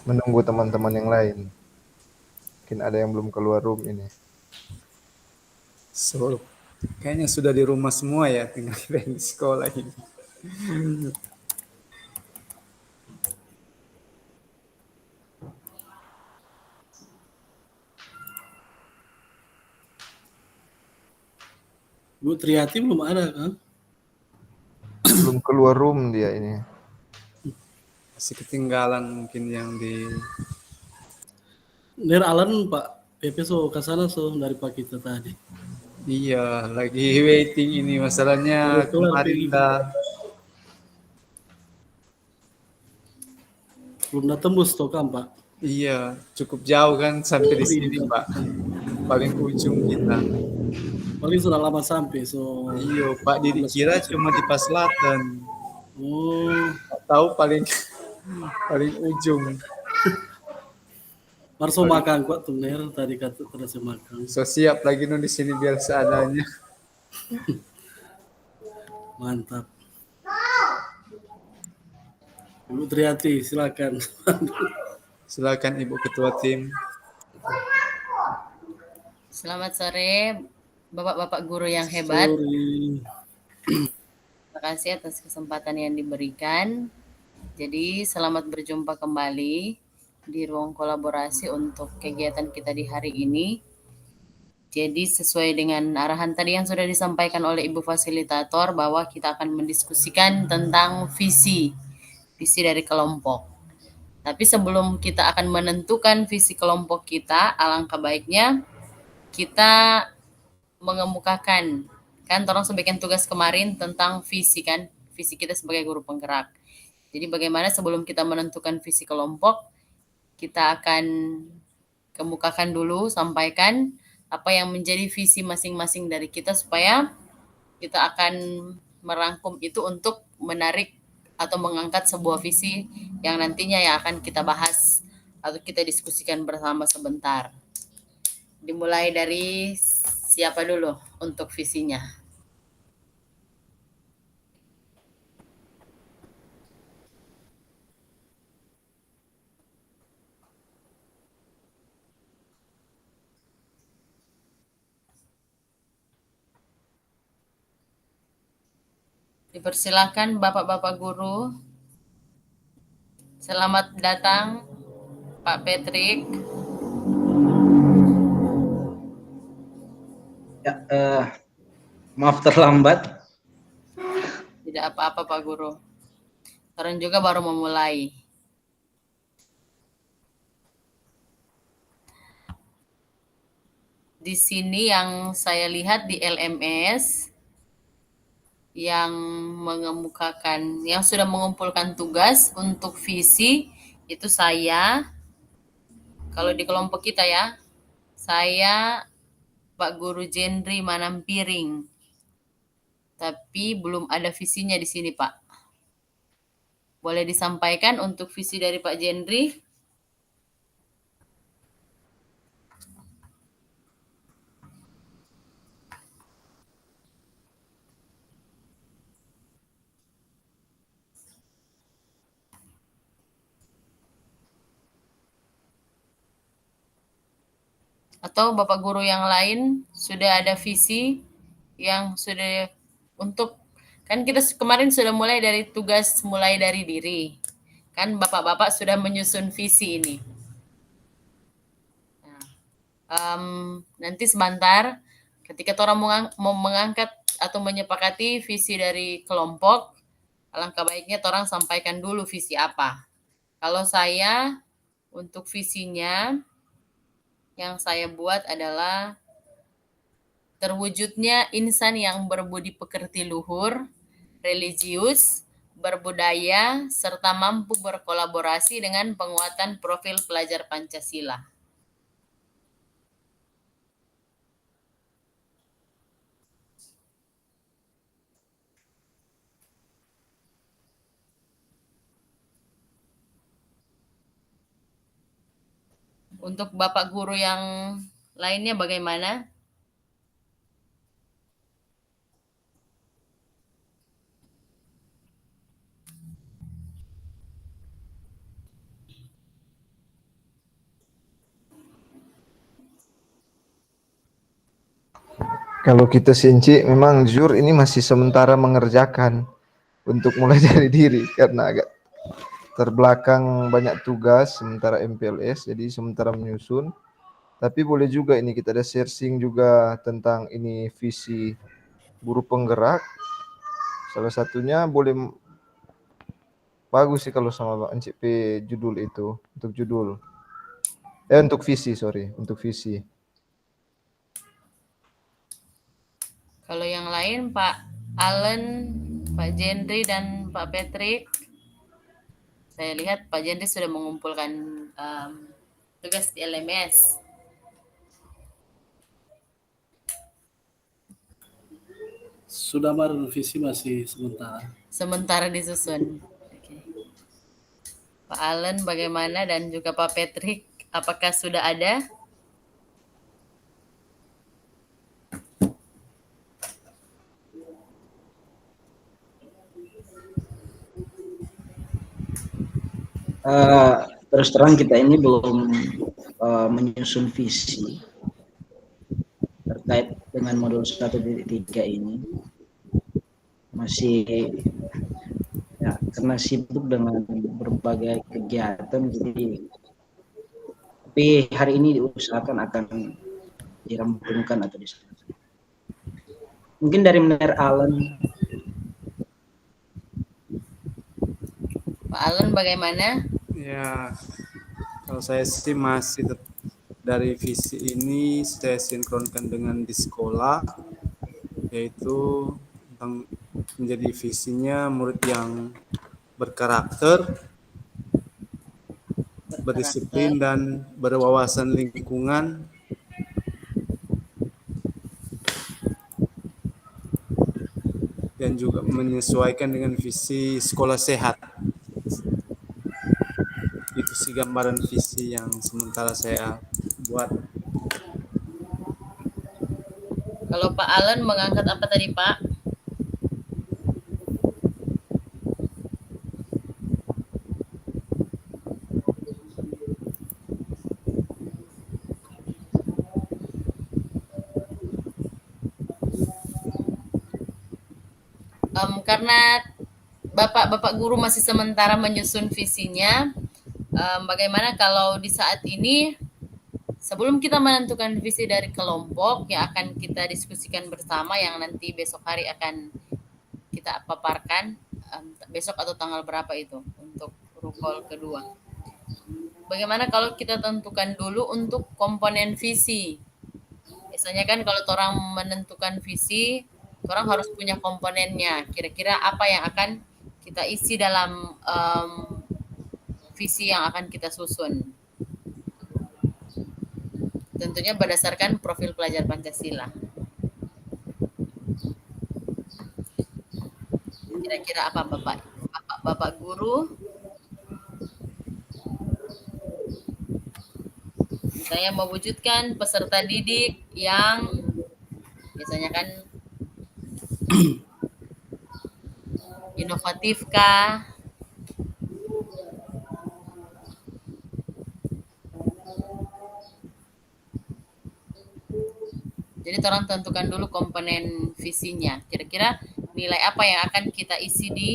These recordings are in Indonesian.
menunggu teman-teman yang lain. Mungkin ada yang belum keluar room ini. So, kayaknya sudah di rumah semua ya, tinggal kita yang di sekolah ini. Bu Triati belum ada kan? Belum keluar room dia ini. Masih ketinggalan mungkin yang di... Ner Alan Pak PP so ke sana so dari Pak kita tadi. Iya, lagi waiting ini. Masalahnya Baru keluar kemarin pergi. dah... Belum dah tembus toh kan Pak? Iya, cukup jauh kan sampai di sini, Ribet. Pak. Paling ujung kita. Paling sudah lama sampai so. Iya, Pak Didi 15 kira menit. cuma di Pas Selatan. Oh, Tak tahu paling paling ujung. baru makan kuat tuh Ner tadi kata terus makan. So siap lagi nu di sini biar seadanya. Mantap. Ibu Triati silakan. Silakan Ibu Ketua Tim. Selamat sore, Bapak-bapak guru yang hebat. Sorry. Terima kasih atas kesempatan yang diberikan. Jadi, selamat berjumpa kembali di ruang kolaborasi untuk kegiatan kita di hari ini. Jadi, sesuai dengan arahan tadi yang sudah disampaikan oleh Ibu Fasilitator bahwa kita akan mendiskusikan tentang visi dari kelompok. Tapi sebelum kita akan menentukan visi kelompok kita, alangkah baiknya kita mengemukakan, kan orang sebagian tugas kemarin tentang visi kan, visi kita sebagai guru penggerak. Jadi bagaimana sebelum kita menentukan visi kelompok, kita akan kemukakan dulu, sampaikan apa yang menjadi visi masing-masing dari kita supaya kita akan merangkum itu untuk menarik atau mengangkat sebuah visi yang nantinya yang akan kita bahas atau kita diskusikan bersama sebentar. Dimulai dari siapa dulu untuk visinya? Dipersilakan Bapak-bapak guru. Selamat datang Pak Patrick. Ya, maaf terlambat. Tidak apa-apa Pak Guru. Orang juga baru memulai. Di sini yang saya lihat di LMS yang mengemukakan, yang sudah mengumpulkan tugas untuk visi itu saya. Kalau di kelompok kita ya, saya Pak Guru Jendri Manampiring. Tapi belum ada visinya di sini, Pak. Boleh disampaikan untuk visi dari Pak Jendri? Atau Bapak Guru yang lain sudah ada visi yang sudah untuk, kan kita kemarin sudah mulai dari tugas mulai dari diri. Kan Bapak-bapak sudah menyusun visi ini. Nanti sebentar ketika orang mau mengangkat atau menyepakati visi dari kelompok, alangkah baiknya orang sampaikan dulu visi apa. Kalau saya untuk visinya yang saya buat adalah terwujudnya insan yang berbudi pekerti luhur, religius, berbudaya, serta mampu berkolaborasi dengan penguatan profil pelajar Pancasila. Untuk Bapak Guru yang lainnya bagaimana? Kalau kita Sinci memang jujur ini masih sementara mengerjakan untuk mulai dari diri karena agak terbelakang banyak tugas sementara MPLS, jadi sementara menyusun. Tapi boleh juga ini kita ada sharing juga tentang ini visi guru penggerak. Salah satunya boleh bagus sih kalau sama Bang Encik P judul itu, untuk judul. Untuk visi, sorry, untuk visi. Kalau yang lain Pak Allen, Pak Jendri dan Pak Patrick, saya lihat Pak Jendri sudah mengumpulkan tugas di LMS. Sudah visi masih sementara. Sementara disusun. Oke. Pak Allen bagaimana dan juga Pak Patrick, apakah sudah ada? Terus terang kita ini belum menyusun visi terkait dengan modul 1.3 ini. Masih ya, karena sibuk dengan berbagai kegiatan, jadi tapi hari ini diusahakan akan dirampungkan atau diselesaikan. Mungkin dari Mr. Allen. Pak Allen bagaimana? Ya, kalau saya sih masih dari visi ini saya sinkronkan dengan di sekolah, yaitu tentang menjadi visinya murid yang berkarakter, berdisiplin dan berwawasan lingkungan, dan juga menyesuaikan dengan visi sekolah sehat. Itu sih gambaran visi yang sementara saya buat. Kalau Pak Allen mengangkat apa tadi Pak? Karena Bapak guru masih sementara menyusun visinya, bagaimana kalau di saat ini sebelum kita menentukan visi dari kelompok yang akan kita diskusikan bersama yang nanti besok hari akan kita paparkan, besok atau tanggal berapa itu untuk rukol kedua. Bagaimana kalau kita tentukan dulu untuk komponen visi? Biasanya kan kalau orang menentukan visi, orang harus punya komponennya. Kira-kira apa yang akan kita isi dalam visi yang akan kita susun. Tentunya berdasarkan profil pelajar Pancasila. Kira-kira apa Bapak guru? Misalnya mewujudkan peserta didik yang biasanya kan inovatif kah? Jadi orang tentukan dulu komponen visinya. Kira-kira nilai apa yang akan kita isi di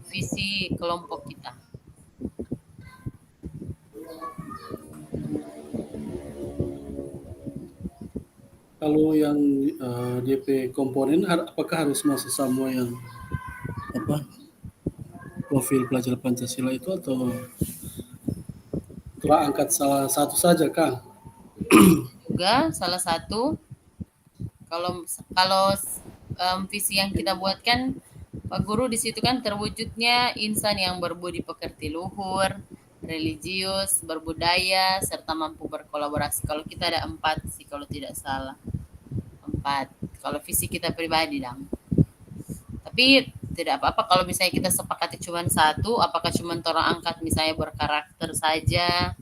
visi kelompok kita. Kalau yang DP komponen, apakah harus masuk semua yang profil pelajar Pancasila itu atau telah angkat salah satu saja Kang? Juga salah satu. Kalau visi yang kita buatkan Pak Guru di situ kan terwujudnya insan yang berbudi pekerti luhur, religius, berbudaya, serta mampu berkolaborasi. Kalau kita ada 4 sih kalau tidak salah. 4. Kalau visi kita pribadi dong. Tapi tidak apa-apa kalau misalnya kita sepakati cuma 1, apakah cuma orang angkat misalnya berkarakter saja,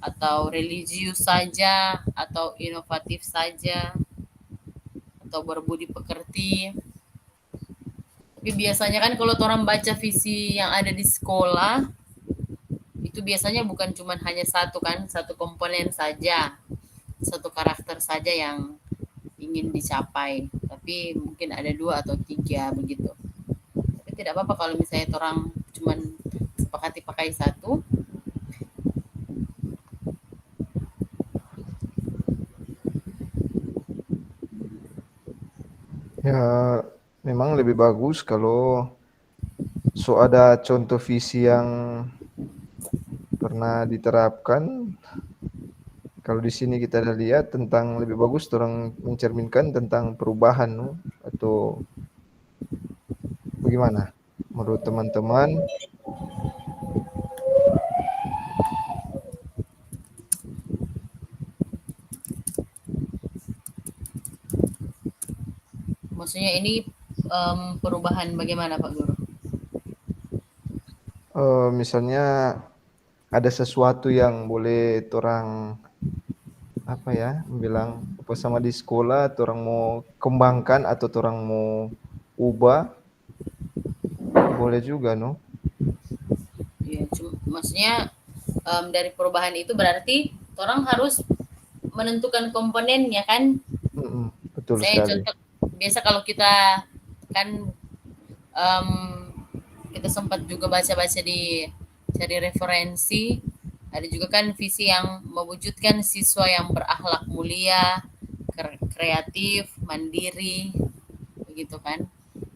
atau religius saja, atau inovatif saja, atau berbudi pekerti. Tapi biasanya kan kalau orang baca visi yang ada di sekolah, itu biasanya bukan cuma hanya satu kan, satu komponen saja, satu karakter saja yang ingin dicapai, tapi mungkin ada 2 atau 3 begitu. Tapi tidak apa-apa kalau misalnya orang cuman sepakati pakai satu. Ya, memang lebih bagus kalau ada contoh visi yang pernah diterapkan. Kalau di sini kita lihat tentang lebih bagus orang mencerminkan tentang perubahan, no? Atau bagaimana menurut teman-teman? Maksudnya ini perubahan bagaimana Pak Guru? Misalnya ada sesuatu yang boleh orang apa ya bilang apa sama di sekolah, orang mau kembangkan atau orang mau ubah, boleh juga, no? Ya, maksudnya dari perubahan itu berarti orang harus menentukan komponennya kan? Betul Saya sekali. contoh biasa kalau kita kan kita sempat juga baca-baca di cari referensi, ada juga kan visi yang mewujudkan siswa yang berakhlak mulia, kreatif, mandiri, begitu kan.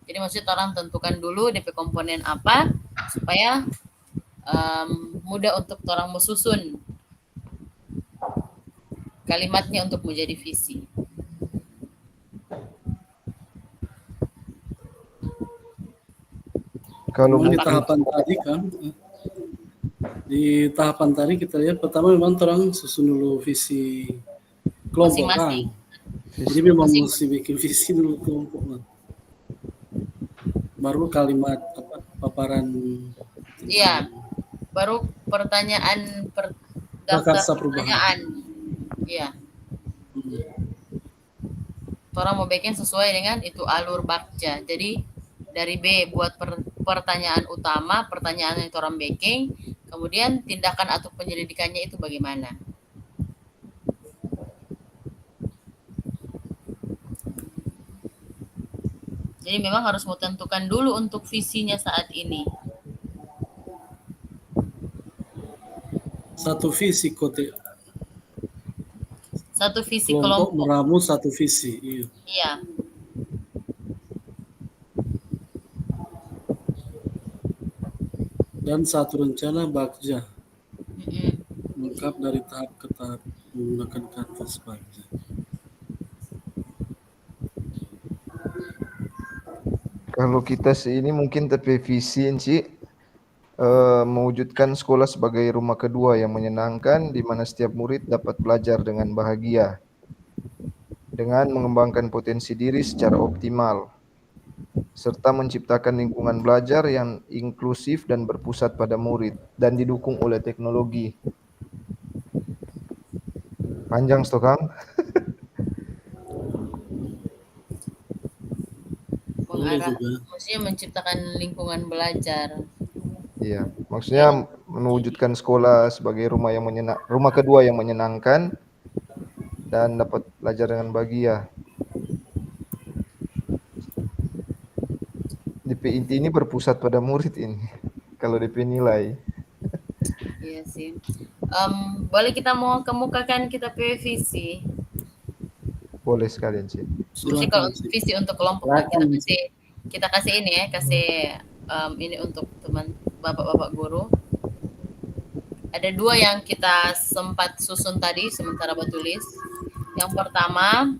Jadi maksudnya orang tentukan dulu DP komponen apa supaya mudah untuk orang menyusun kalimatnya untuk menjadi visi. Kalau Memang di tahapan tadi kan, di tahapan tadi kita lihat pertama memang orang susun dulu visi kelompok Masing-masing. kan. Jadi memang mesti bikin visi dulu kelompok kan. Baru kalimat apa paparan. Iya. Baru pertanyaan daftar Prakarsa perubahan. pertanyaan. Iya. Orang mau bikin sesuai dengan itu alur bakja. Jadi dari B buat pertanyaan utama, pertanyaan yang orang bikin, kemudian tindakan atau penyelidikannya itu bagaimana. Jadi memang harus mau tentukan dulu untuk visinya saat ini. Satu visi kote. Satu visi Kelompok kelompok. meramu satu visi. Iya. Iya. Dan satu rencana bakja. Lengkap dari tahap ke tahap menggunakan kanvas bakja. Kalau kita ini mungkin tapi visi mewujudkan sekolah sebagai rumah kedua yang menyenangkan di mana setiap murid dapat belajar dengan bahagia dengan mengembangkan potensi diri secara optimal serta menciptakan lingkungan belajar yang inklusif dan berpusat pada murid dan didukung oleh teknologi. Panjang Kang? Maksudnya menciptakan lingkungan belajar. Iya, maksudnya mewujudkan sekolah sebagai rumah kedua yang menyenangkan dan dapat belajar dengan bahagia. DP inti ini berpusat pada murid ini. Kalau DP nilai. Iya sih. Boleh kita mau kemukakan kita visi? Boleh sekalian sih. Mesti kalau visi untuk kelompok kita kasih ini ya, kasih ini untuk teman bapak-bapak guru. Ada 2 yang kita sempat susun tadi sementara bertulis. Yang pertama,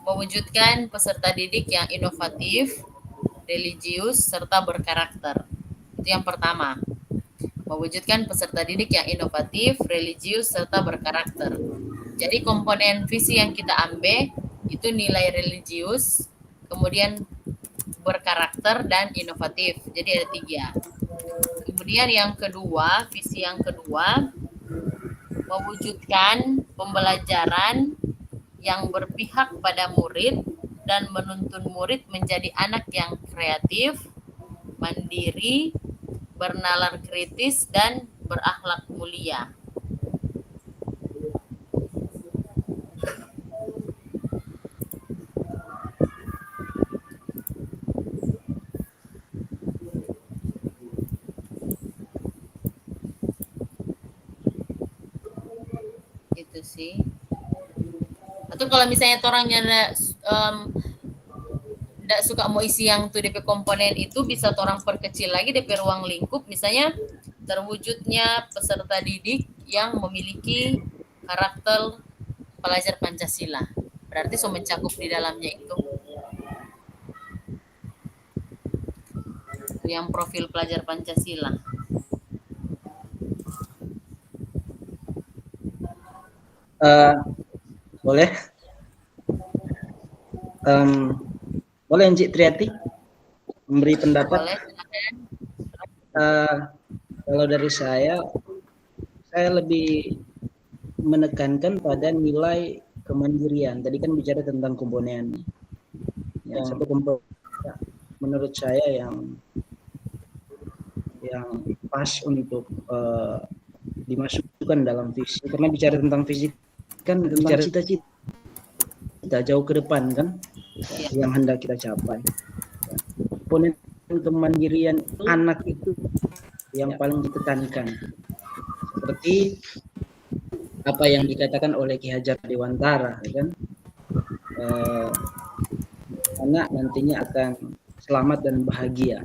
mewujudkan peserta didik yang inovatif, religius, serta berkarakter. Itu yang pertama. Mewujudkan peserta didik yang inovatif, religius, serta berkarakter. Jadi komponen visi yang kita ambil itu nilai religius, kemudian berkarakter dan inovatif. Jadi ada 3. Kemudian yang kedua, visi yang kedua, mewujudkan pembelajaran yang berpihak pada murid dan menuntun murid menjadi anak yang kreatif, mandiri, bernalar kritis, dan berakhlak mulia. gitu sih. Atau kalau misalnya orangnya nggak suka mau isi yang tuh DP komponen itu, bisa orang perkecil lagi DP ruang lingkup, misalnya terwujudnya peserta didik yang memiliki karakter pelajar Pancasila. Berarti so mencakup di dalamnya itu yang profil pelajar Pancasila. Boleh? Boleh Encik Triati memberi pendapat? Boleh, silakan. Kalau dari saya lebih menekankan pada nilai kemandirian. Tadi kan bicara tentang komponen. Ya, satu komponen menurut saya yang pas untuk dimasukkan dalam visi. Karena bicara tentang visi kan bicara cita-cita jauh ke depan kan, yang hendak kita capai. Komponen kemandirian anak itu yang paling ditekankan. Seperti apa yang dikatakan oleh Ki Hajar Dewantara, kan? Anak nantinya akan selamat dan bahagia.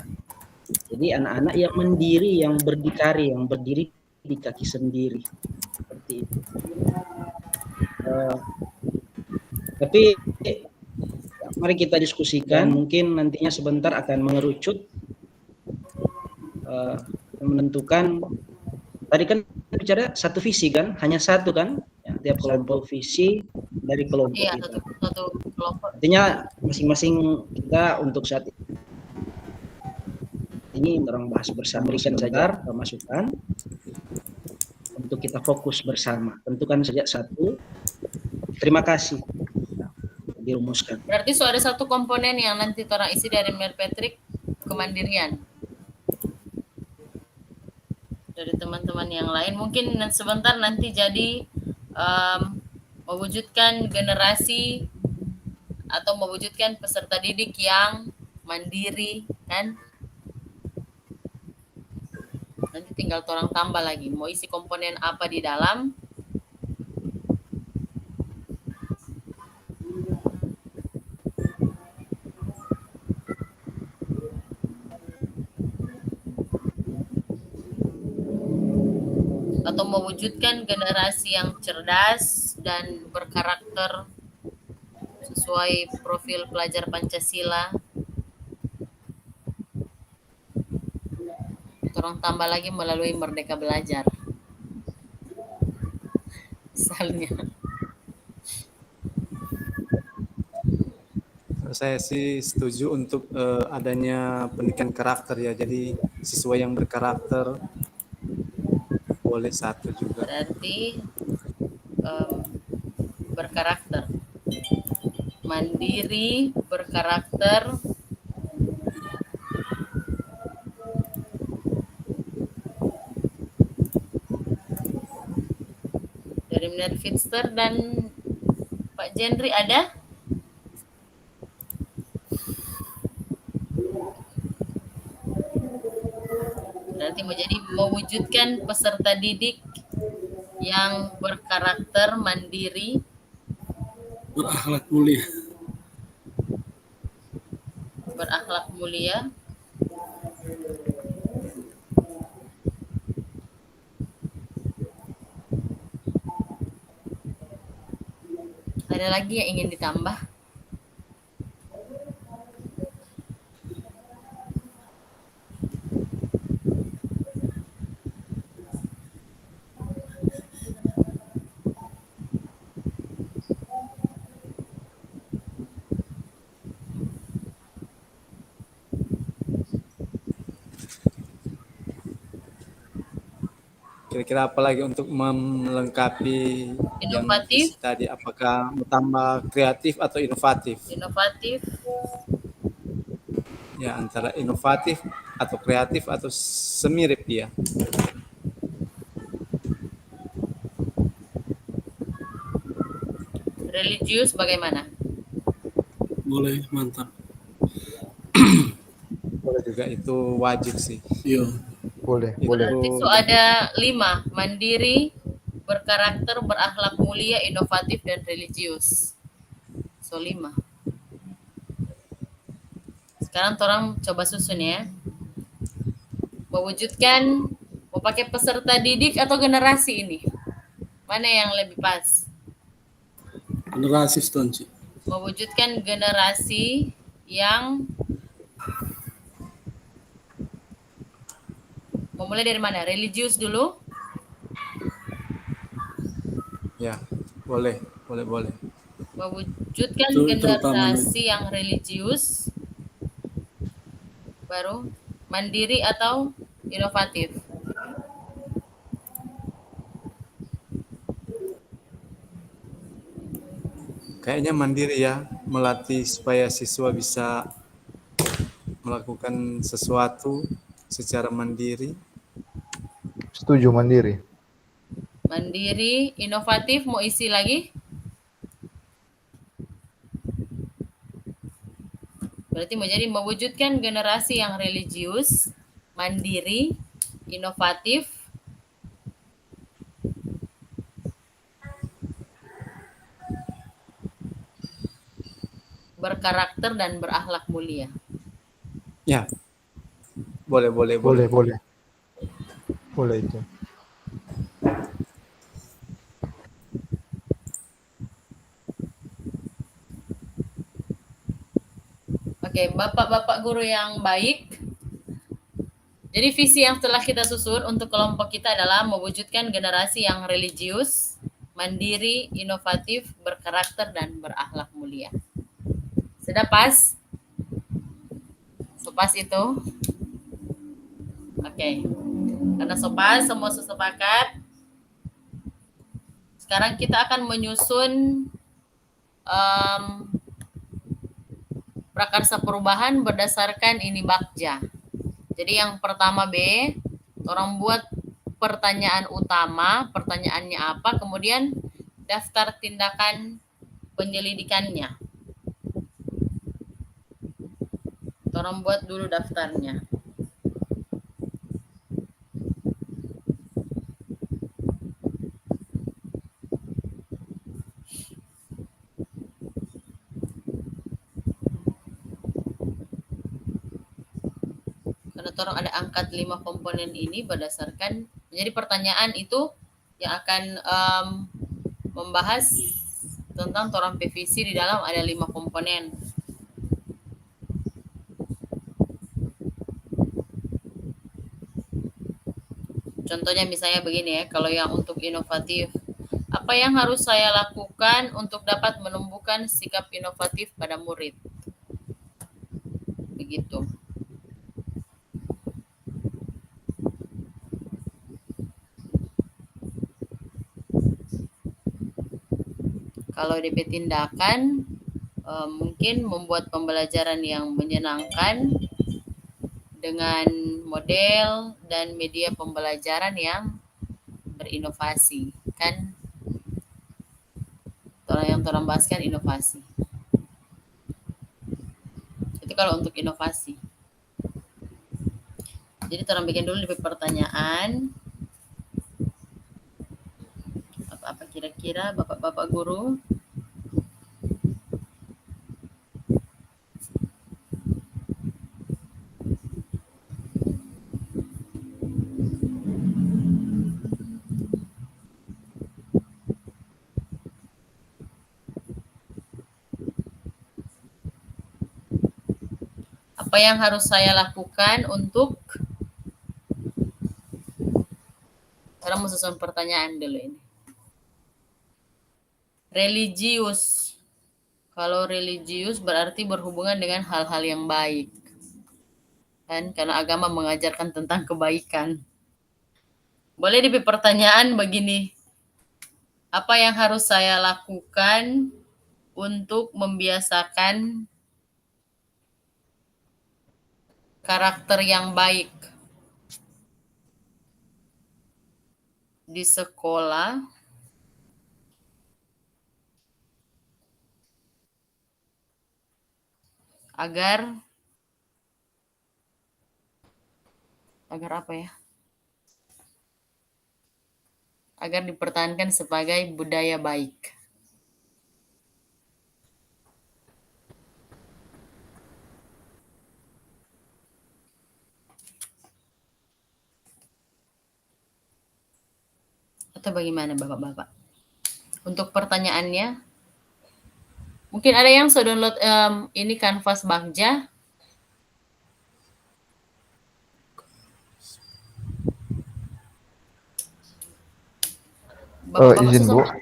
Jadi anak-anak yang mandiri, yang berdikari, yang berdiri di kaki sendiri, seperti itu. Tapi mari kita diskusikan. Mungkin nantinya sebentar akan mengerucut, menentukan. Tadi kan bicara satu visi kan, hanya satu kan, ya, tiap kelompok visi dari kelompok itu. Satu kelompok. Artinya masing-masing kita untuk saat ini orang bahas bersama, berikan saja masukan untuk kita fokus bersama. Tentukan saja satu. Terima kasih. Dirumuskan. Berarti so ada satu komponen yang nanti orang isi dari Mer Patrick, kemandirian. Dari teman-teman yang lain mungkin sebentar nanti jadi mewujudkan generasi atau mewujudkan peserta didik yang mandiri kan. Nanti tinggal orang tambah lagi mau isi komponen apa di dalam. Atau mewujudkan generasi yang cerdas dan berkarakter sesuai profil pelajar Pancasila. Orang tambah lagi melalui Merdeka Belajar. Misalnya. Saya sih setuju untuk adanya pendidikan karakter ya. Jadi siswa yang berkarakter boleh satu juga. Berarti berkarakter, mandiri, berkarakter, dari Mner Fitster dan Pak Jendri ada? Berarti menjadi mewujudkan peserta didik yang berkarakter, mandiri, Berakhlak mulia. berakhlak mulia, ada lagi yang ingin ditambah? Kira-kira apa lagi untuk melengkapi Inovatif. yang tadi? Apakah tambah kreatif atau inovatif? Inovatif, Ya, antara inovatif atau kreatif atau semirip dia. religius bagaimana? Boleh, mantap. Boleh juga, itu wajib sih. Yo. Boleh, Itu boleh. Berarti so ada 5, mandiri, berkarakter, berakhlak mulia, inovatif, dan religius. So 5. Sekarang orang coba susun ya. Mewujudkan, mau pakai peserta didik atau generasi ini? Mana yang lebih pas? Generasi setuju. Mewujudkan generasi yang mau mulai dari mana? Religius dulu? Ya, boleh. Mewujudkan Itu terutama generasi yang religius, baru mandiri atau inovatif? Kayaknya mandiri ya, melatih supaya siswa bisa melakukan sesuatu secara mandiri. Setuju, mandiri. Mandiri, inovatif, mau isi lagi? Berarti mau jadi mewujudkan generasi yang religius, mandiri, inovatif, berkarakter, dan berakhlak mulia. Ya, boleh. Boleh itu. Oke, bapak-bapak guru yang baik. Jadi visi yang telah kita susun untuk kelompok kita adalah mewujudkan generasi yang religius, mandiri, inovatif, berkarakter, dan berakhlak mulia. Sudah pas? Sopas itu? Oke. Karena sopas, semua sepakat. Sekarang kita akan menyusun prakarsa perubahan berdasarkan ini bakja. Jadi yang pertama B, orang buat pertanyaan utama, pertanyaannya apa, kemudian daftar tindakan penyelidikannya. Orang buat dulu daftarnya. Karena orang ada angkat 5 komponen ini berdasarkan, jadi pertanyaan itu yang akan membahas tentang torang PVC di dalam ada 5 komponen. Contohnya misalnya begini ya, kalau yang untuk inovatif, apa yang harus saya lakukan untuk dapat menumbuhkan sikap inovatif pada murid? Begitu. Kalau DP tindakan, mungkin membuat pembelajaran yang menyenangkan dengan model dan media pembelajaran yang berinovasi. Kan yang orang bahas kan inovasi. Itu kalau untuk inovasi. Jadi orang bikin dulu DP pertanyaan. Apa kira-kira bapak-bapak guru? Apa yang harus saya lakukan untuk, orang mau susun pertanyaan dulu ini. Religius. Kalau religius berarti berhubungan dengan hal-hal yang baik. Kan karena agama mengajarkan tentang kebaikan. Boleh DP pertanyaan begini. Apa yang harus saya lakukan untuk membiasakan karakter yang baik di sekolah agar apa ya? agar dipertahankan sebagai budaya baik. Atau bagaimana Bapak-Bapak? Untuk pertanyaannya, mungkin ada yang sudah download ini Canvas Bagja. Bapak-bapak Izin Bu. susah.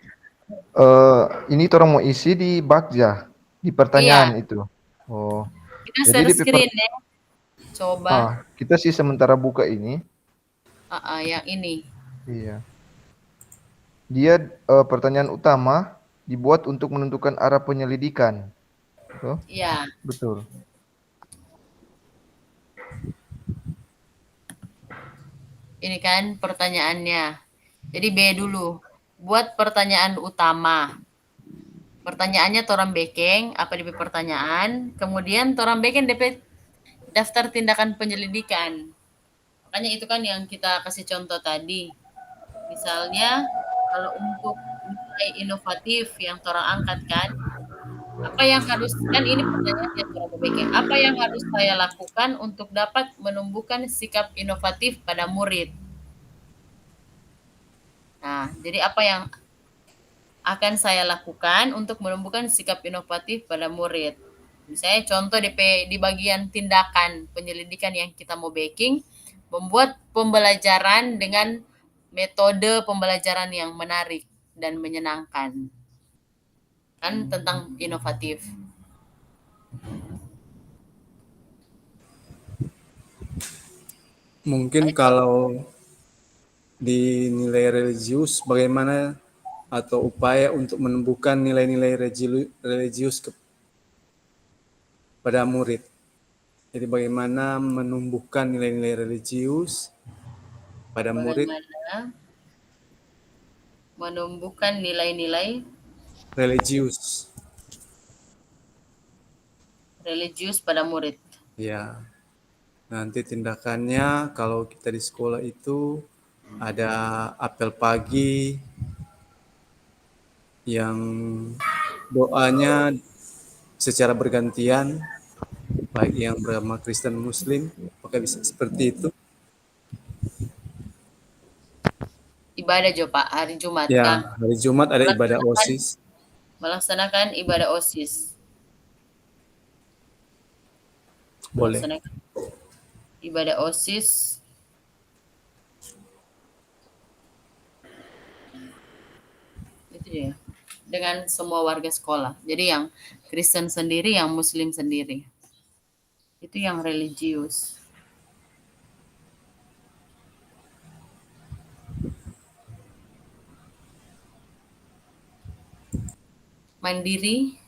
Ini orang mau isi di Bagja, di pertanyaan itu. Oh, Kita jadi share di screen ya. Coba. kita sih sementara buka ini. Yang ini. Iya. Dia pertanyaan utama dibuat untuk menentukan arah penyelidikan. Tuh, Iya. betul. Ini kan pertanyaannya. Jadi B dulu. Buat pertanyaan utama. Pertanyaannya torang bekeng, apa DP pertanyaan. Kemudian torang bekeng DP daftar tindakan penyelidikan. Makanya itu kan yang kita kasih contoh tadi. Misalnya, kalau untuk nilai inovatif yang torang angkat kan, apa yang harus, kan ini pertanyaan yang torang bekeng. Apa yang harus saya lakukan untuk dapat menumbuhkan sikap inovatif pada murid? Nah, jadi apa yang akan saya lakukan untuk menumbuhkan sikap inovatif pada murid? Misalnya contoh di bagian tindakan penyelidikan yang kita mau backing, membuat pembelajaran dengan metode pembelajaran yang menarik dan menyenangkan. Kan tentang inovatif. Mungkin kalau di nilai religius, bagaimana atau upaya untuk menumbuhkan nilai-nilai religius pada murid. Jadi bagaimana menumbuhkan nilai-nilai religius pada murid. Bagaimana menumbuhkan nilai-nilai religius pada murid. Ya. Nanti tindakannya kalau kita di sekolah itu ada apel pagi yang doanya secara bergantian, baik yang beragama Kristen Muslim, apakah bisa seperti itu? Ibadah jo Pak, hari Jumat Ya, kan. hari Jumat ada ibadah OSIS. Melaksanakan ibadah OSIS. Boleh. Melaksanakan ibadah OSIS. Itu ya. Dengan semua warga sekolah. Jadi yang Kristen sendiri, yang Muslim sendiri. Itu yang religius. Mandiri.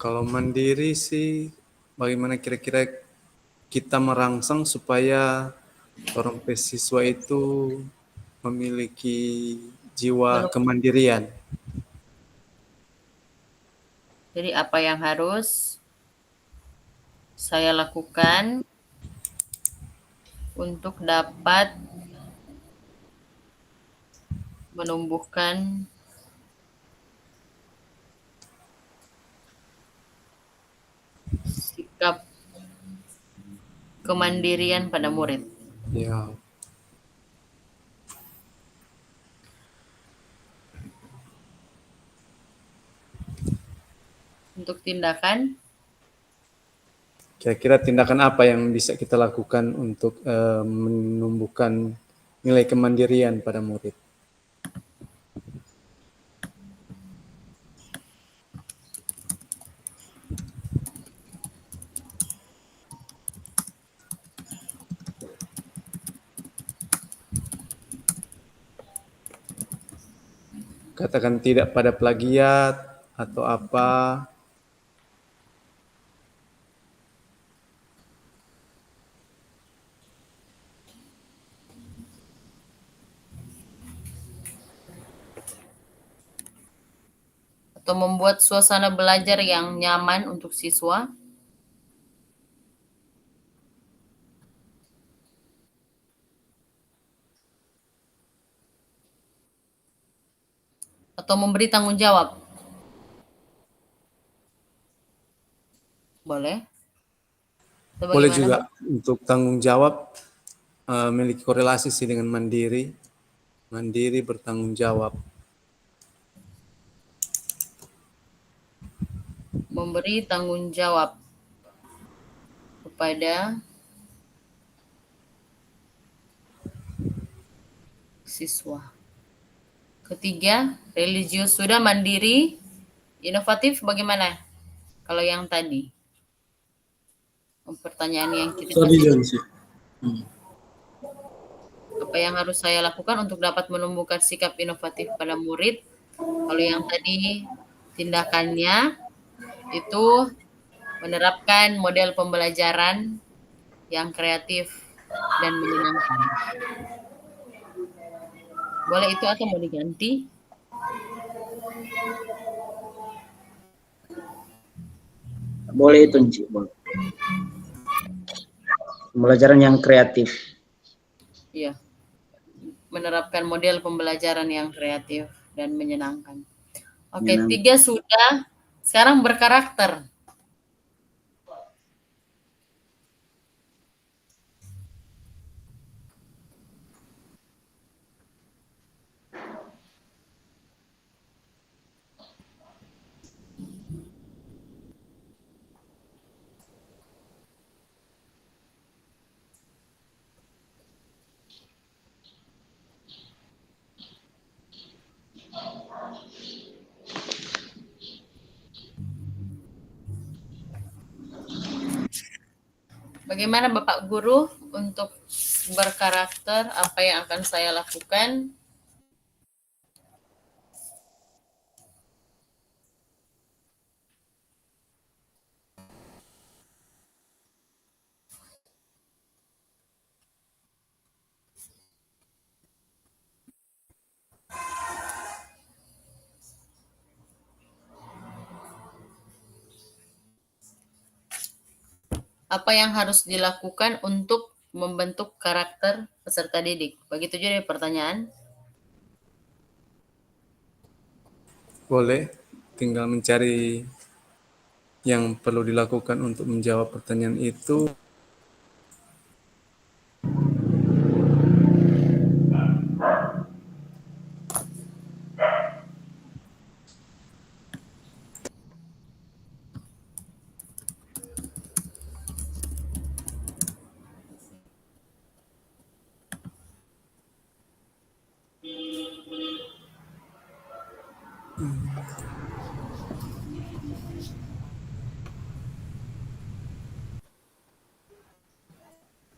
Kalau mandiri sih, bagaimana kira-kira kita merangsang supaya orang siswa itu memiliki jiwa kemandirian. Jadi apa yang harus saya lakukan untuk dapat menumbuhkan sikap kemandirian pada murid. Ya. Untuk tindakan, Kira-kira tindakan apa yang bisa kita lakukan untuk menumbuhkan nilai kemandirian pada murid? katakan tidak pada plagiat atau apa. Atau membuat suasana belajar yang nyaman untuk siswa. Atau memberi tanggung jawab. Boleh? Atau Boleh bagaimana, juga Bapak? untuk tanggung jawab memiliki korelasi sih dengan mandiri. Mandiri bertanggung jawab. Memberi tanggung jawab kepada siswa. Ketiga, religius sudah, mandiri, inovatif bagaimana? Kalau yang tadi, pertanyaan yang kita Tadi kasih, John sih. apa yang harus saya lakukan untuk dapat menumbuhkan sikap inovatif pada murid? Kalau yang tadi tindakannya itu menerapkan model pembelajaran yang kreatif dan menyenangkan. Boleh itu atau mau diganti? Boleh itu, Nci, boleh. Pembelajaran yang kreatif. Iya. Menerapkan model pembelajaran yang kreatif dan menyenangkan. Oke, 3 sudah. Sekarang berkarakter. Bagaimana Bapak Guru untuk berkarakter, apa yang akan saya lakukan? Apa yang harus dilakukan untuk membentuk karakter peserta didik? Begitu juga pertanyaan. Boleh, tinggal mencari yang perlu dilakukan untuk menjawab pertanyaan itu.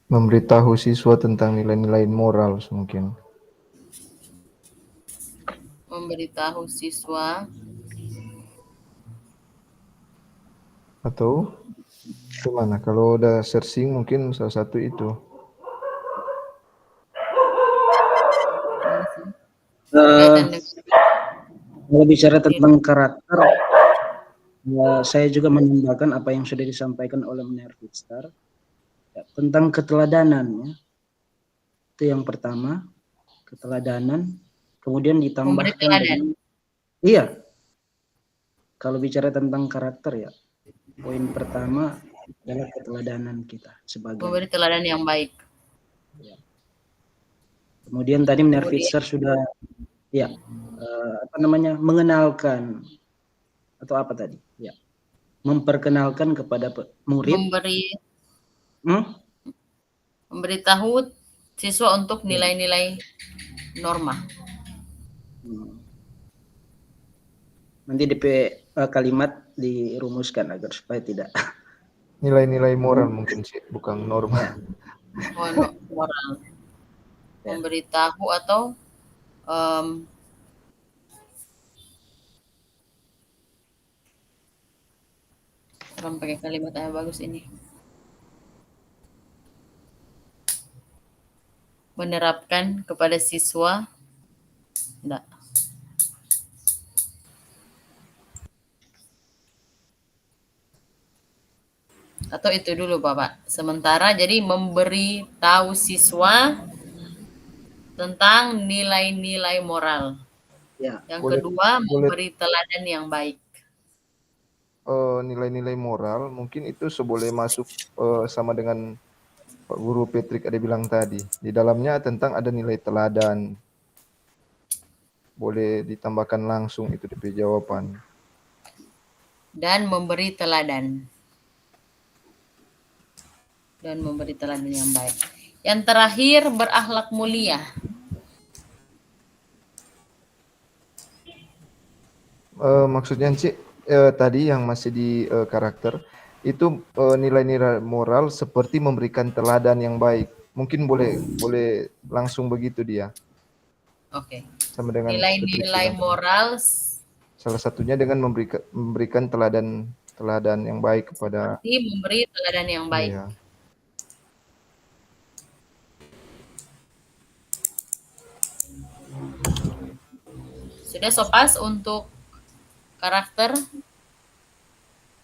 Memberitahu siswa tentang nilai-nilai moral mungkin. Memberitahu siswa Atau gimana? Kalau udah searching mungkin salah satu itu. berkaitan dengan Kalau bicara tentang karakter, saya juga menambahkan apa yang sudah disampaikan oleh Nervitstar ya, tentang keteladanan. Ya. Itu yang pertama, keteladanan. Kemudian memberi ditambahkan teladan. iya. Kalau bicara tentang karakter ya, poin pertama adalah keteladanan kita sebagai. Memberi teladan yang baik. Ya. Kemudian tadi Nervitstar sudah ya mengenalkan atau apa tadi? Ya. Memperkenalkan kepada murid. Memberitahu siswa untuk nilai-nilai norma. Nanti DP kalimat dirumuskan agar supaya tidak nilai-nilai moral mungkin sih, bukan norma. Moral. Memberitahu atau Orang pakai kalimat yang bagus ini. Menerapkan kepada siswa. Enggak. Atau itu dulu Bapak. Sementara jadi memberi tahu siswa tentang nilai-nilai moral. Ya, Yang Boleh kedua, boleh memberi teladan yang baik. nilai-nilai moral mungkin itu seboleh masuk sama dengan Pak Guru Patrick ada bilang tadi. Di dalamnya tentang ada nilai teladan. Boleh ditambahkan langsung itu DP jawaban. Dan memberi teladan. Dan memberi teladan yang baik. Yang terakhir, berakhlak mulia. Maksudnya Cik, tadi yang masih di karakter itu nilai-nilai moral seperti memberikan teladan yang baik. Mungkin boleh langsung begitu dia. Oke. Sama dengan Patrick Nilai-nilai bilang tadi. moral Salah satunya dengan memberikan teladan yang baik kepada seperti memberi teladan yang baik. iya. Sudah Sopas untuk karakter?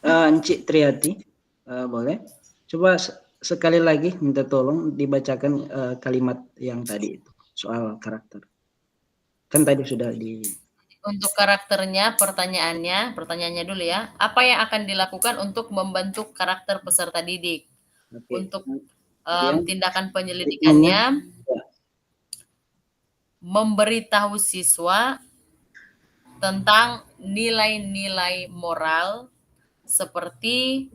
Encik Triati, boleh? Coba sekali lagi minta tolong dibacakan kalimat yang tadi itu soal karakter. Kan tadi sudah di. Untuk karakternya, pertanyaannya dulu ya. Apa yang akan dilakukan untuk membentuk karakter peserta didik? Oke. Untuk Kemudian tindakan penyelidikannya, ya. memberitahu siswa tentang nilai-nilai moral seperti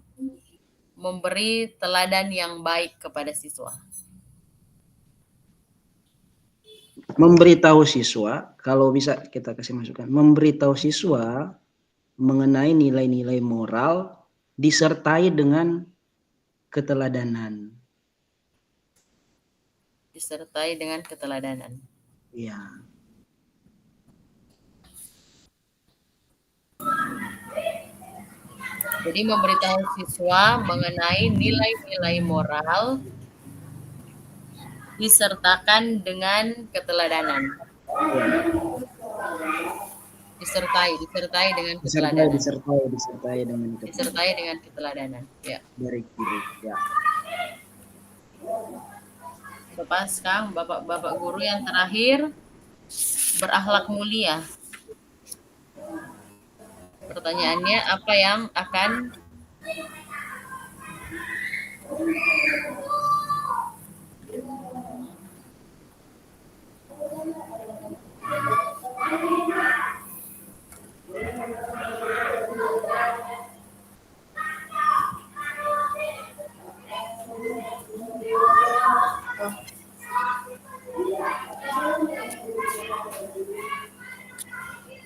memberi teladan yang baik kepada siswa. Memberitahu siswa, kalau bisa kita kasih masukan, memberitahu siswa mengenai nilai-nilai moral disertai dengan keteladanan. Disertai dengan keteladanan. Iya. Jadi memberitahu siswa mengenai nilai-nilai moral disertakan dengan keteladanan. Disertai dengan keteladanan. Disertai dengan keteladanan. Disertai dengan keteladanan. Ya. Dari kiri, ya. Lepas Kang, Bapak guru yang terakhir berakhlak mulia. Pertanyaannya apa yang akan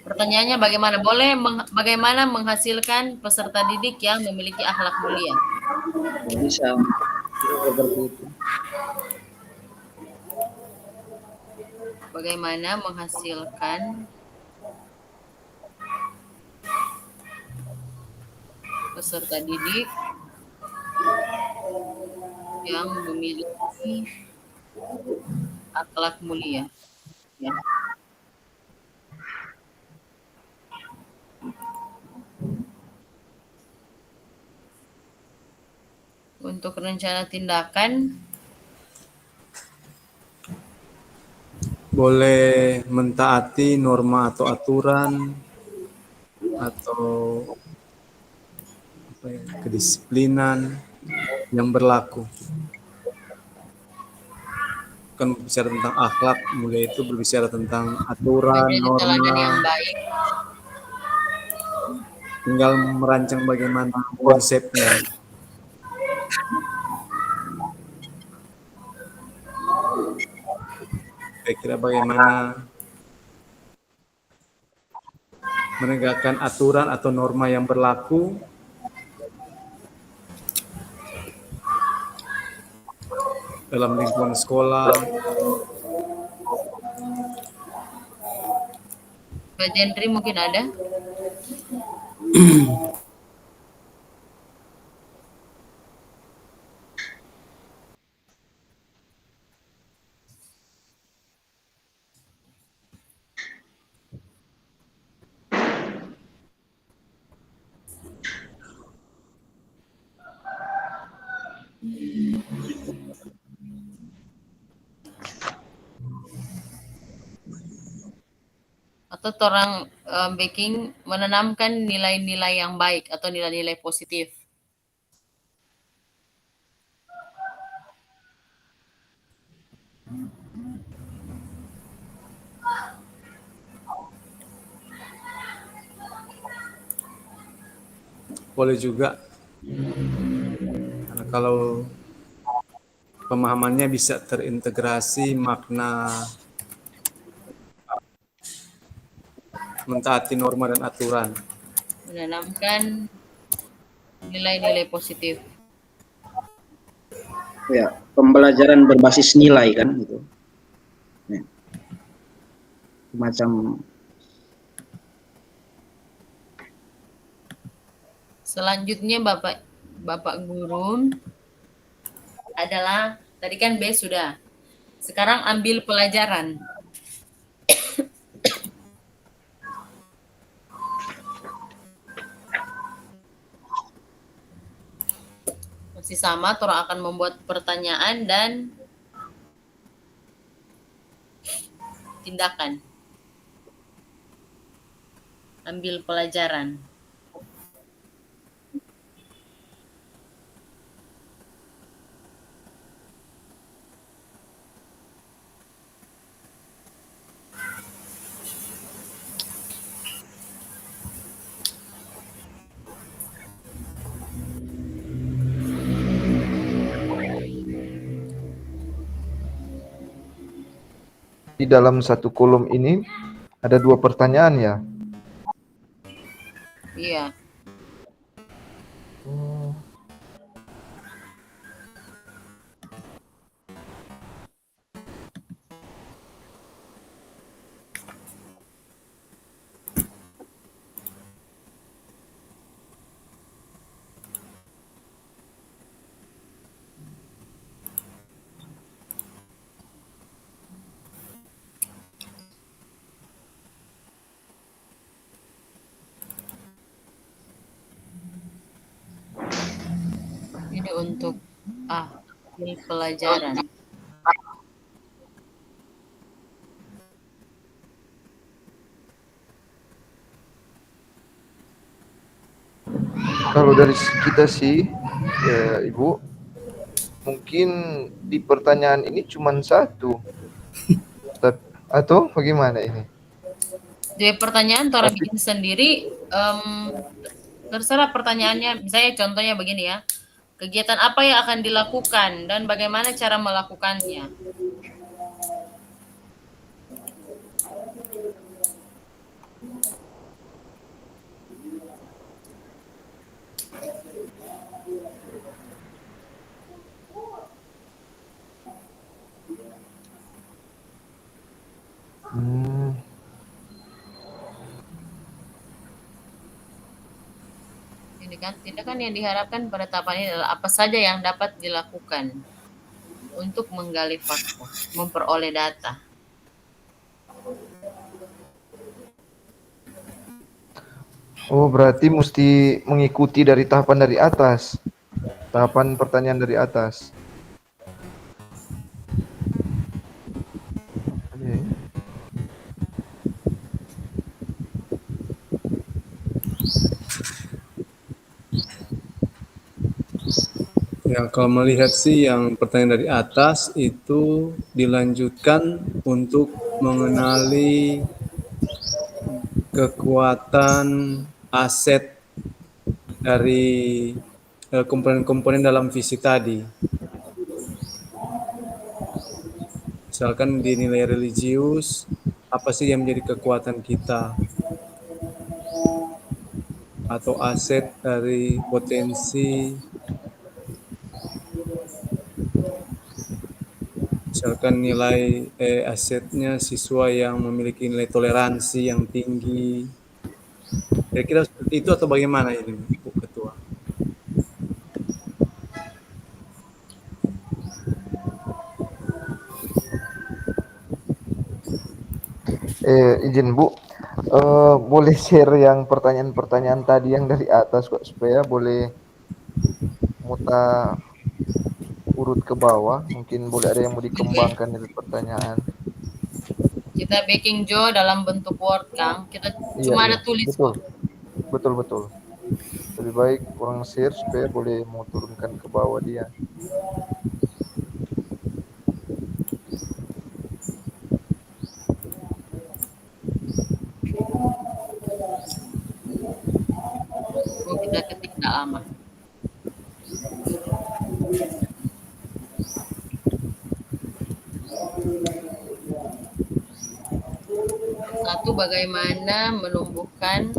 Pertanyaannya bagaimana menghasilkan peserta didik yang memiliki akhlak mulia? Bisa seperti itu. Bagaimana menghasilkan peserta didik yang memiliki akhlak mulia? Ya. Untuk rencana tindakan, boleh mentaati norma atau aturan atau kedisiplinan yang berlaku. Kan berbicara tentang akhlak, mulai itu berbicara tentang aturan, menjadi teladan yang norma, baik. tinggal merancang bagaimana konsepnya. Kira-kira bagaimana menegakkan aturan atau norma yang berlaku dalam lingkungan sekolah. Mbak Jendri mungkin ada? atau orang baking menanamkan nilai-nilai yang baik atau nilai-nilai positif. Boleh juga. Karena kalau pemahamannya bisa terintegrasi makna mentaati norma dan aturan. Menanamkan nilai-nilai positif. Ya, pembelajaran berbasis nilai kan gitu. Ya. Macam Selanjutnya Bapak Guru adalah tadi kan B sudah. Sekarang ambil pelajaran. Masih sama, Tora akan membuat pertanyaan dan tindakan. Ambil pelajaran. Di dalam satu kolom ini ada 2 pertanyaan ya. Iya. Ini untuk ambil pelajaran. Kalau dari kita sih, ya, Ibu, mungkin di pertanyaan ini cuma 1. Atau bagaimana ini? Di pertanyaan Tora bikin sendiri, terserah pertanyaannya. Misalnya contohnya begini ya. Kegiatan apa yang akan dilakukan dan bagaimana cara melakukannya? Ini kan tindakan yang diharapkan pada tahapan ini adalah apa saja yang dapat dilakukan untuk menggali fakta, memperoleh data. Oh, berarti mesti mengikuti dari tahapan dari atas. Tahapan pertanyaan dari atas. Oke. Ya, kalau melihat sih yang pertanyaan dari atas itu dilanjutkan untuk mengenali kekuatan aset dari komponen-komponen dalam visi tadi. Misalkan di nilai religius, apa sih yang menjadi kekuatan kita? Atau aset dari potensi, misalkan nilai asetnya siswa yang memiliki nilai toleransi yang tinggi. Kira-kira seperti itu atau bagaimana ini, Bu Ketua? Izin Bu, boleh share yang pertanyaan-pertanyaan tadi yang dari atas kok, supaya boleh muta urut ke bawah. Mungkin boleh ada yang mau dikembangkan dari pertanyaan. Kita backing Jo dalam bentuk Word, Kang. Kita Iya, cuma iya, ada tulis betul, kok. betul, betul. Lebih baik kurang share supaya boleh mau turunkan ke bawah dia. Oh, kita ketik nggak lama. Satu, bagaimana menumbuhkan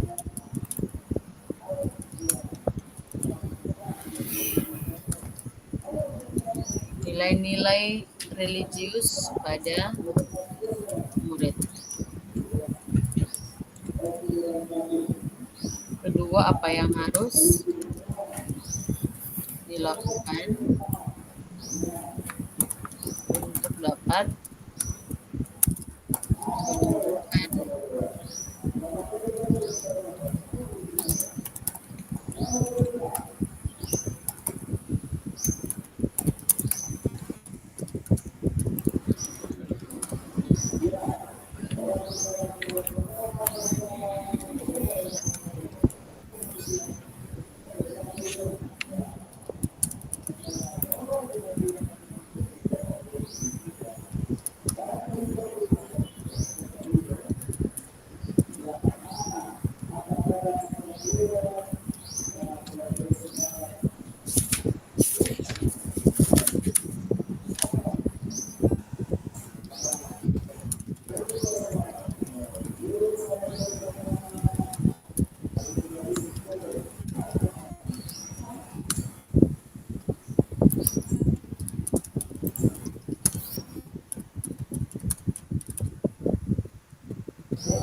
nilai-nilai religius pada murid. Kedua, apa yang harus dilakukan untuk dapat menumbuhkan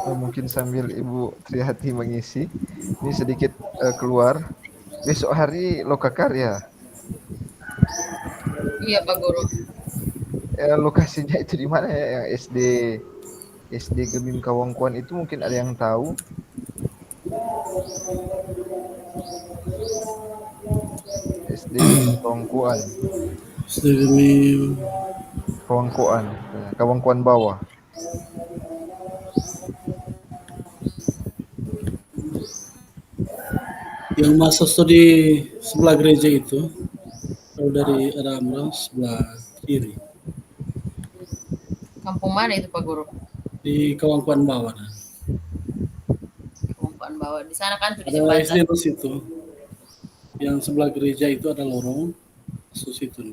Mungkin sambil Ibu Trihati mengisi, ini sedikit keluar. Besok hari Lokakarya. Iya, Pak Guru. Lokasinya itu di mana ya? Yang SD Gemim Kawangkuan itu mungkin ada yang tahu. SD Gemim Kawangkuan. Kawangkuan bawah. Yang masuk studi sebelah gereja itu, kalau dari arah Amral sebelah kiri. Kampung mana itu, Pak Guru? Di Kawangkuan bawah. Nah. Kampung bawah. Di sana kan tuh di Ada SD jembatan. di situ. Yang sebelah gereja itu ada lorong, masuk situ.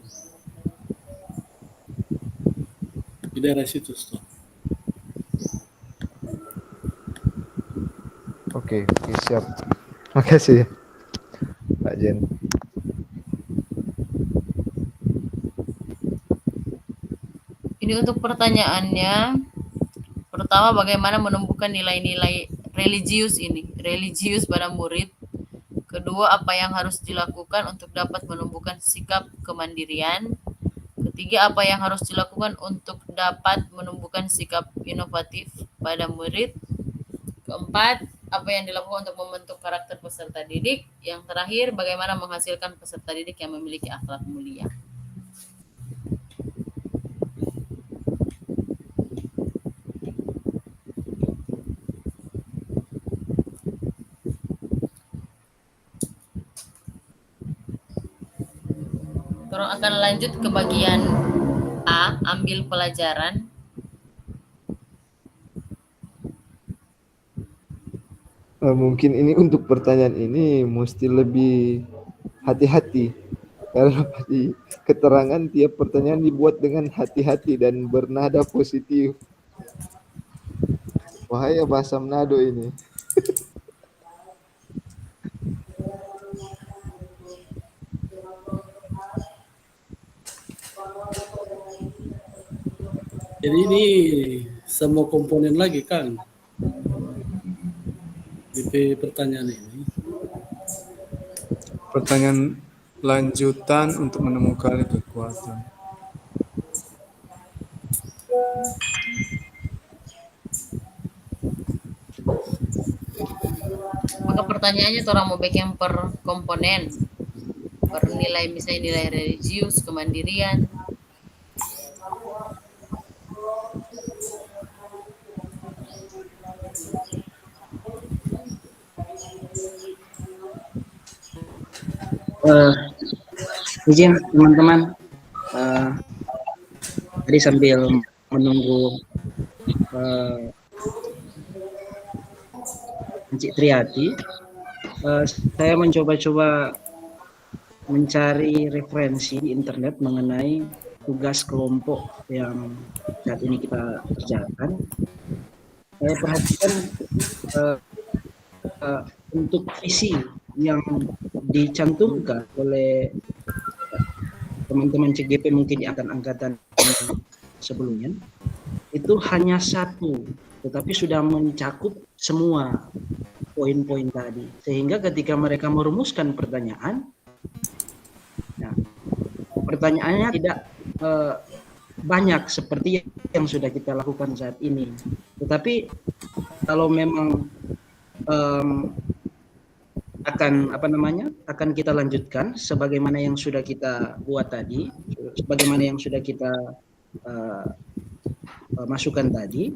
Di daerah situ, stop. Oke, siap. Makasih, Pak Jen. Ini untuk pertanyaannya. Pertama, bagaimana menumbuhkan nilai-nilai religius pada murid. Kedua, apa yang harus dilakukan untuk dapat menumbuhkan sikap kemandirian. Ketiga, apa yang harus dilakukan untuk dapat menumbuhkan sikap inovatif pada murid. Keempat, apa yang dilakukan untuk membentuk karakter peserta didik. Yang terakhir, bagaimana menghasilkan peserta didik yang memiliki akhlak mulia. Orang akan lanjut ke bagian A, ambil pelajaran. Mungkin ini untuk pertanyaan ini mesti lebih hati-hati karena di keterangan tiap pertanyaan dibuat dengan hati-hati dan bernada positif. Bahaya bahasa Manado ini. Jadi ini semua komponen lagi, Kang. Di pertanyaan ini. Pertanyaan lanjutan untuk menemukan kekuatan. Maka pertanyaannya orang mau backing per komponen, per nilai, misalnya nilai religius, kemandirian. Eh, izin teman-teman, eh, tadi sambil menunggu Encik Triati, saya mencoba-coba mencari referensi di internet mengenai tugas kelompok yang saat ini kita kerjakan. Saya perhatikan untuk visi yang dicantumkan oleh teman-teman CGP mungkin di angkatan sebelumnya itu hanya satu, tetapi sudah mencakup semua poin-poin tadi, sehingga ketika mereka merumuskan pertanyaan, nah, pertanyaannya tidak banyak seperti yang sudah kita lakukan saat ini, tetapi kalau memang akan kita lanjutkan sebagaimana yang sudah kita buat tadi, sebagaimana yang sudah kita masukkan tadi,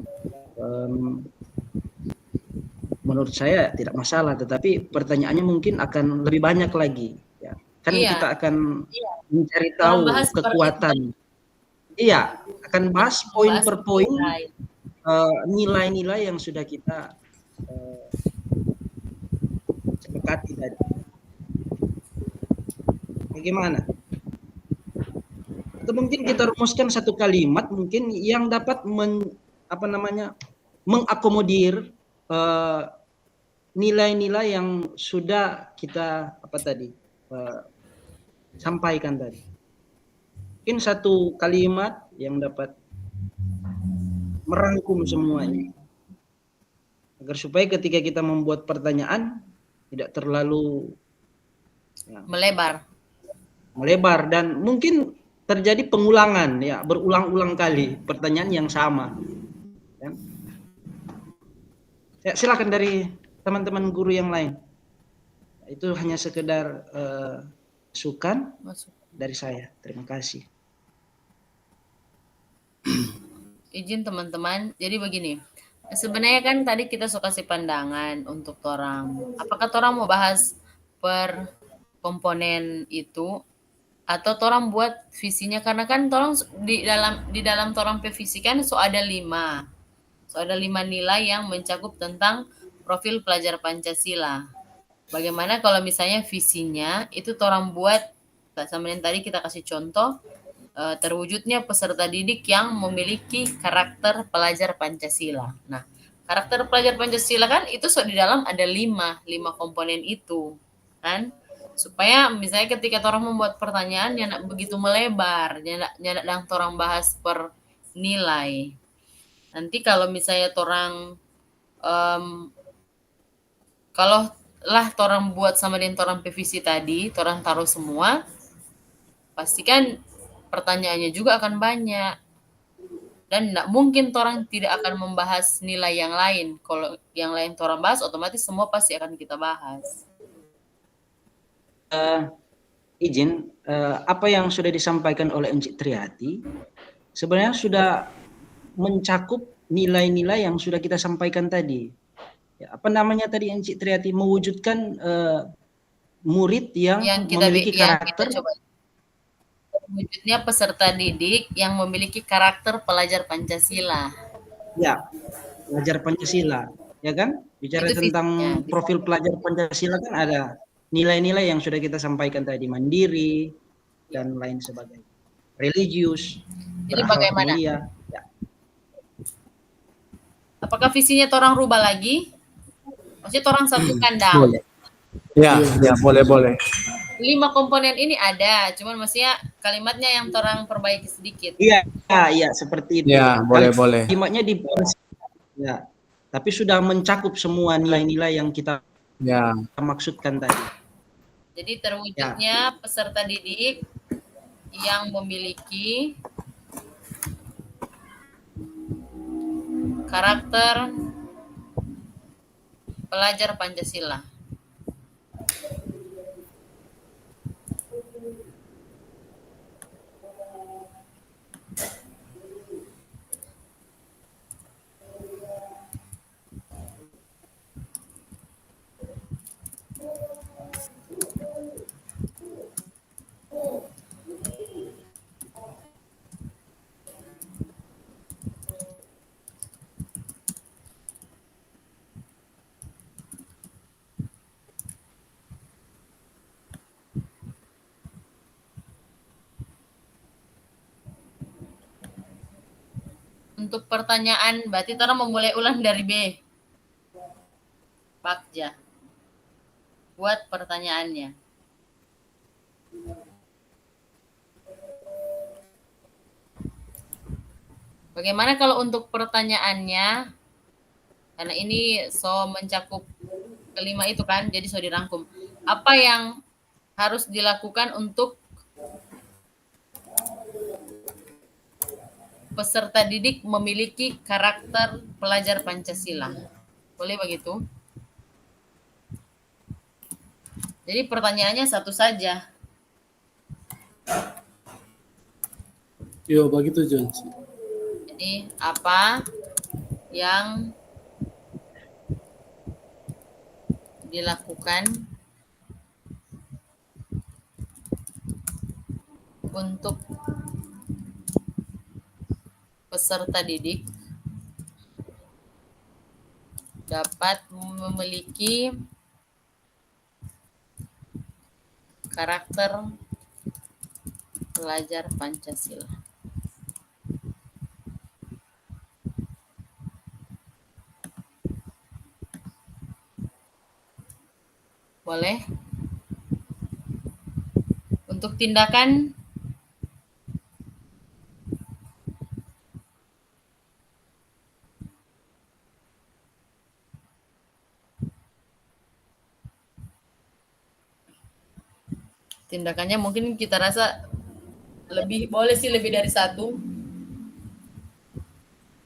menurut saya tidak masalah, tetapi pertanyaannya mungkin akan lebih banyak lagi, ya. Kan kita akan mencari tahu kekuatan, akan bahas poin per poin, nilai-nilai yang sudah kita sepakati tadi. Bagaimana? Atau mungkin kita rumuskan satu kalimat mungkin yang dapat mengakomodir nilai-nilai yang sudah kita sampaikan tadi. Mungkin satu kalimat yang dapat merangkum semuanya, agar supaya ketika kita membuat pertanyaan tidak terlalu melebar dan mungkin terjadi pengulangan, ya, berulang-ulang kali pertanyaan yang sama. Ya, silakan dari teman-teman guru yang lain. Itu hanya sekedar masukan dari saya. Terima kasih. Izin teman-teman, jadi begini. Sebenarnya kan tadi kita suka kasih pandangan untuk torang. Apakah torang mau bahas per komponen itu atau torang buat visinya, karena kan torang di dalam torang visi kan ada 5 nilai yang mencakup tentang profil pelajar Pancasila. Bagaimana kalau misalnya visinya itu torang buat sama yang tadi kita kasih contoh, terwujudnya peserta didik yang memiliki karakter pelajar Pancasila. Nah, karakter pelajar Pancasila kan itu di dalam ada 5 komponen itu, kan? Supaya misalnya ketika orang membuat pertanyaan yang begitu melebar, yang orang bahas per nilai. Nanti kalau misalnya orang kalau lah orang buat sama dengan orang PVC tadi, orang taruh semua, pastikan pertanyaannya juga akan banyak. Dan tidak mungkin orang tidak akan membahas nilai yang lain. Kalau yang lain orang bahas, otomatis semua pasti akan kita bahas. Izin, apa yang sudah disampaikan oleh Encik Triati sebenarnya sudah mencakup nilai-nilai yang sudah kita sampaikan tadi. Ya, apa namanya tadi Encik Triati, mewujudkan murid yang memiliki karakter. Wujudnya peserta didik yang memiliki karakter pelajar Pancasila. Ya, pelajar Pancasila, ya kan? Bicara itu tentang profil pelajar Pancasila kan ada nilai-nilai yang sudah kita sampaikan tadi, mandiri dan lain sebagainya, religius. Jadi bagaimana? Ya. Apakah visinya orang rubah lagi? Maksudnya orang satukan down? Ya, boleh. 5 komponen ini ada, cuman maksudnya kalimatnya yang orang perbaiki sedikit. Iya, seperti itu. Ya, boleh. Kalimatnya ya, tapi sudah mencakup semua nilai-nilai yang kita maksudkan tadi. Jadi terwujudnya peserta didik yang memiliki karakter pelajar Pancasila. Untuk pertanyaan, berarti kita memulai ulang dari B. Bagja. Buat pertanyaannya. Bagaimana kalau untuk pertanyaannya? Karena ini so mencakup kelima itu kan, jadi so dirangkum. Apa yang harus dilakukan untuk peserta didik memiliki karakter pelajar Pancasila? Boleh begitu? Jadi pertanyaannya satu saja. Yo, begitu John. Jadi apa yang dilakukan untuk peserta didik dapat memiliki karakter pelajar Pancasila? Boleh? Untuk tindakan tindakannya mungkin kita rasa lebih boleh sih lebih dari satu.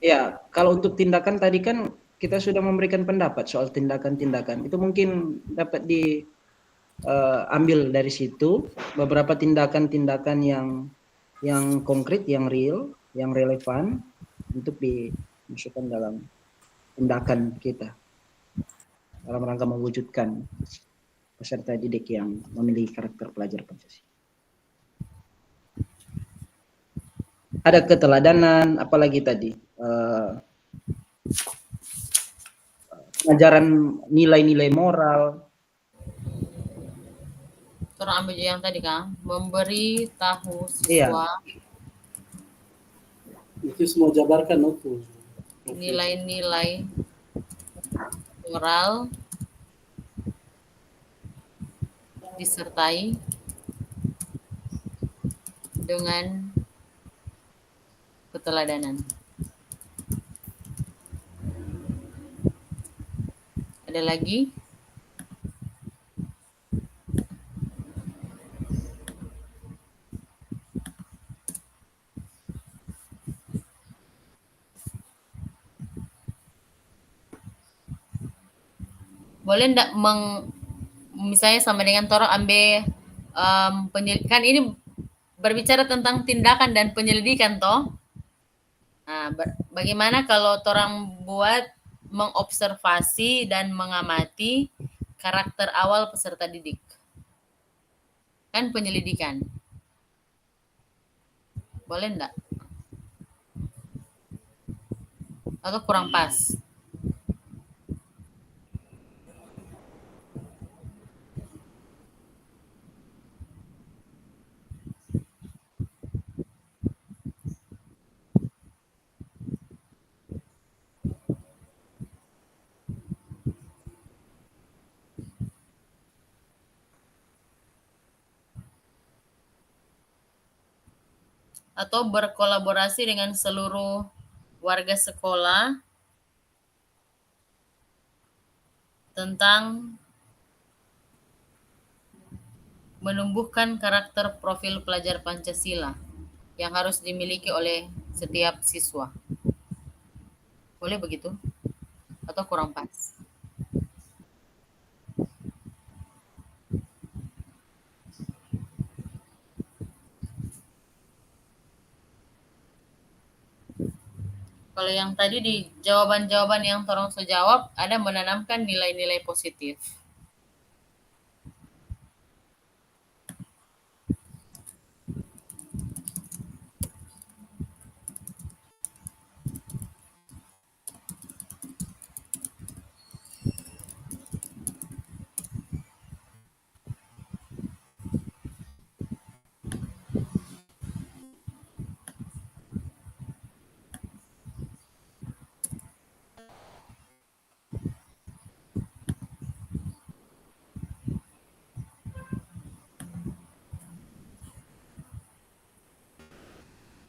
Ya, kalau untuk tindakan tadi kan kita sudah memberikan pendapat soal tindakan-tindakan. Itu mungkin dapat diambil dari situ beberapa tindakan-tindakan yang konkret, yang real, yang relevan untuk dimasukkan dalam tindakan kita dalam rangka mewujudkan peserta didik yang memiliki karakter pelajar Pancasila. Ada keteladanan, apalagi tadi pengajaran nilai-nilai moral. Orang ambil yang tadi kan, memberi tahu siswa Itu semua jabarkan itu. nilai-nilai moral disertai dengan keteladanan. Ada lagi? Boleh enggak misalnya sama dengan Toro ambil kan ini berbicara tentang tindakan dan penyelidikan toh. Nah, bagaimana kalau orang buat mengobservasi dan mengamati karakter awal peserta didik? Kan penyelidikan. Boleh enggak? Atau kurang pas? Atau berkolaborasi dengan seluruh warga sekolah tentang menumbuhkan karakter profil pelajar Pancasila yang harus dimiliki oleh setiap siswa. Boleh begitu? Atau kurang pas? Kalau yang tadi di jawaban-jawaban yang Torong sejawab, ada menanamkan nilai-nilai positif.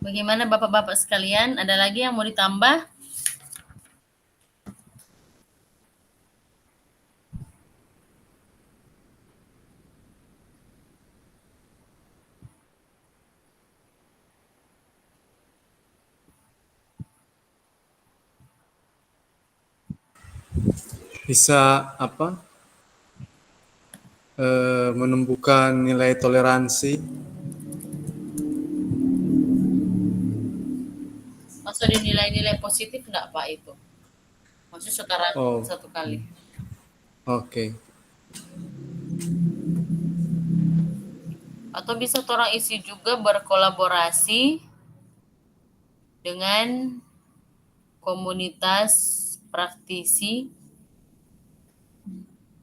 Bagaimana Bapak-bapak sekalian? Ada lagi yang mau ditambah? Bisa apa? Menumbuhkan nilai toleransi. Maksud nilai-nilai positif enggak Pak itu? Maksud sekarang Oh, satu kali. oke. Atau bisa orang isi juga berkolaborasi dengan komunitas praktisi